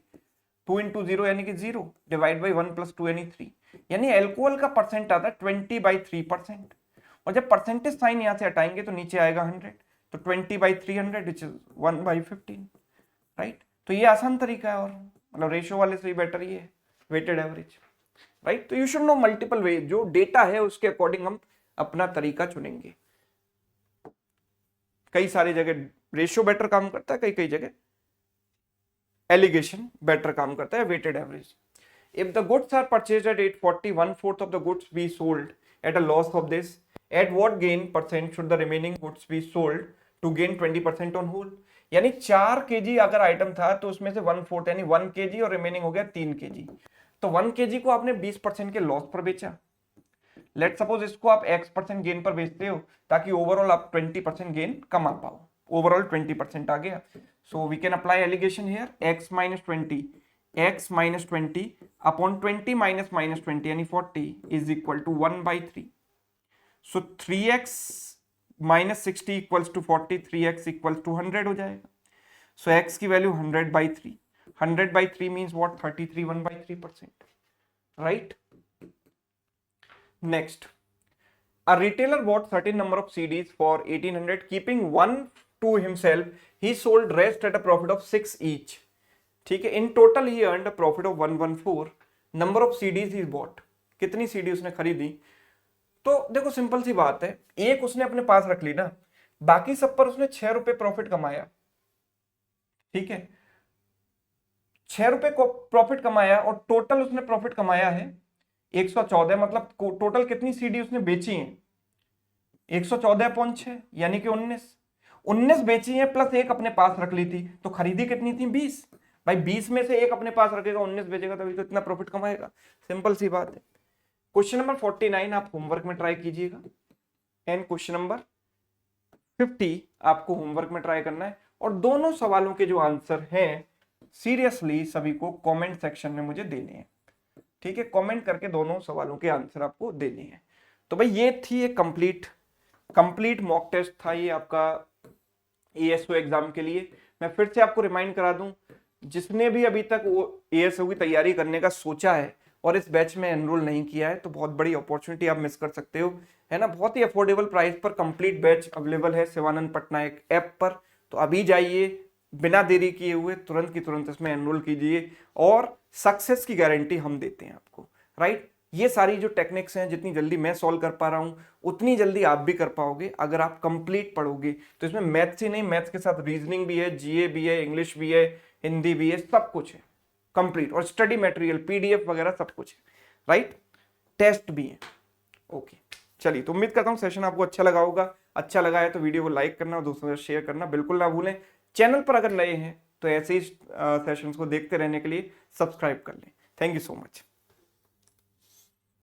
2 × 0 यानी कि 0, डिवाइड बाई 1 + 2 यानी 3, यानी एल्कोहल का परसेंट आता है 20/3%। और जब परसेंटेज साइन यहां से हटाएंगे तो नीचे आएगा 100, तो 20/300 विच इज 1/15, राइट। तो ये आसान तरीका है, और मतलब रेशियो वाले से ही बेटर ये है वेटेड एवरेज, राइट। तो यू शुड नो मल्टीपल वे, जो डेटा है उसके अकॉर्डिंग हम अपना तरीका चुनेंगे। कई सारी जगह रेशियो बेटर काम करता है, कई कई जगह एलिगेशन बेटर काम करता है, weighted average. If the goods are purchased at 840, 1/4 of the goods be sold at a loss of this, at what gain percent should the remaining goods be sold to gain 20% on whole. यानी 4 kg अगर item था तो उसमें से 1/4 यानी 1 kg और remaining हो गया 3 kg। तो 1 kg को आपने 20% के लॉस पर बेचा। लेट सपोज इसको आप x% गेन पर बेचते हो ताकि ओवरऑल आप 20% गेन कमा पाओ, ओवरऑल 20% आ गया। So we can apply alligation here, x - 20 upon 20 minus 20 यानी 40 is equal to 1/3। So 3x - 60 equals to 40, 3x equals to 100 हो जाएगा। सो x की value 100/3, 100/3 means what, 33, 1/3%, right. Next, a retailer bought certain number of CDs for 1800, keeping one to himself. He sold rest at a profit of 6 each. ठीक है, in total he earned a profit of 114. Number of CDs he bought. कितनी CD उसने खरीदी? तो देखो simple सी बात है, एक उसने अपने पास रख ली ना, बाकी सब पर उसने 6 रुपए प्रॉफिट कमाया। ठीक है, 6 रुपए को प्रॉफिट कमाया और टोटल उसने प्रॉफिट कमाया है 114। मतलब टोटल कितनी सीडी उसने बेची है? 114/6 यानी कि 19 बेची है, प्लस एक अपने पास रख ली थी, तो खरीदी कितनी थी? 20। भाई 20 में से एक अपने पास रखेगा, 19 बेचेगा, तभी तो इतना प्रॉफिट कमाएगा। सिंपल सी बात है। क्वेश्चन नंबर 49 आप होमवर्क में ट्राई कीजिएगा, एंड क्वेश्चन नंबर 50 आपको होमवर्क में ट्राई करना है। और दोनों सवालों के जो आंसर हैं सीरियसली सभी को कमेंट सेक्शन में मुझे देने हैं। ठीक है, कमेंट करके दोनों सवालों के आंसर आपको देने हैं। तो भाई ये थी एक कंप्लीट मॉक टेस्ट था ये आपका एएसओ एग्जाम के लिए। मैं फिर से आपको रिमाइंड करा दूं, जिसने भी अभी तक वो एएसओ की तैयारी करने का सोचा है और इस बैच में एनरोल नहीं किया है, तो बहुत बड़ी अपॉर्चुनिटी आप मिस कर सकते हो, है ना। बहुत ही अफोर्डेबल प्राइस पर कंप्लीट बैच अवेलेबल है शिवानंद पटनायक ऐप पर। तो अभी जाइए, बिना देरी किए हुए तुरंत की तुरंत इसमें एनरोल कीजिए, और सक्सेस की गारंटी हम देते हैं आपको, राइट। ये सारी जो टेक्निक्स हैं, जितनी जल्दी मैं सॉल्व कर पा रहा हूं उतनी जल्दी आप भी कर पाओगे अगर आप कंप्लीट पढ़ोगे। तो इसमें मैथ्स ही नहीं, मैथ्स के साथ रीजनिंग भी है, जीए भी है, इंग्लिश भी है, हिंदी भी है, सब कुछ है कंप्लीट, और स्टडी मटेरियल पीडीएफ वगैरह सब कुछ है, राइट। टेस्ट भी है। ओके, चलिए, तो उम्मीद करता हूं सेशन आपको अच्छा लगा होगा। अच्छा लगा है तो वीडियो को लाइक करना और दोस्तों के साथ शेयर करना बिल्कुल ना भूलें। चैनल पर अगर नए हैं तो ऐसे ही सेशंस को देखते रहने के लिए सब्सक्राइब कर लें। Thank you so much.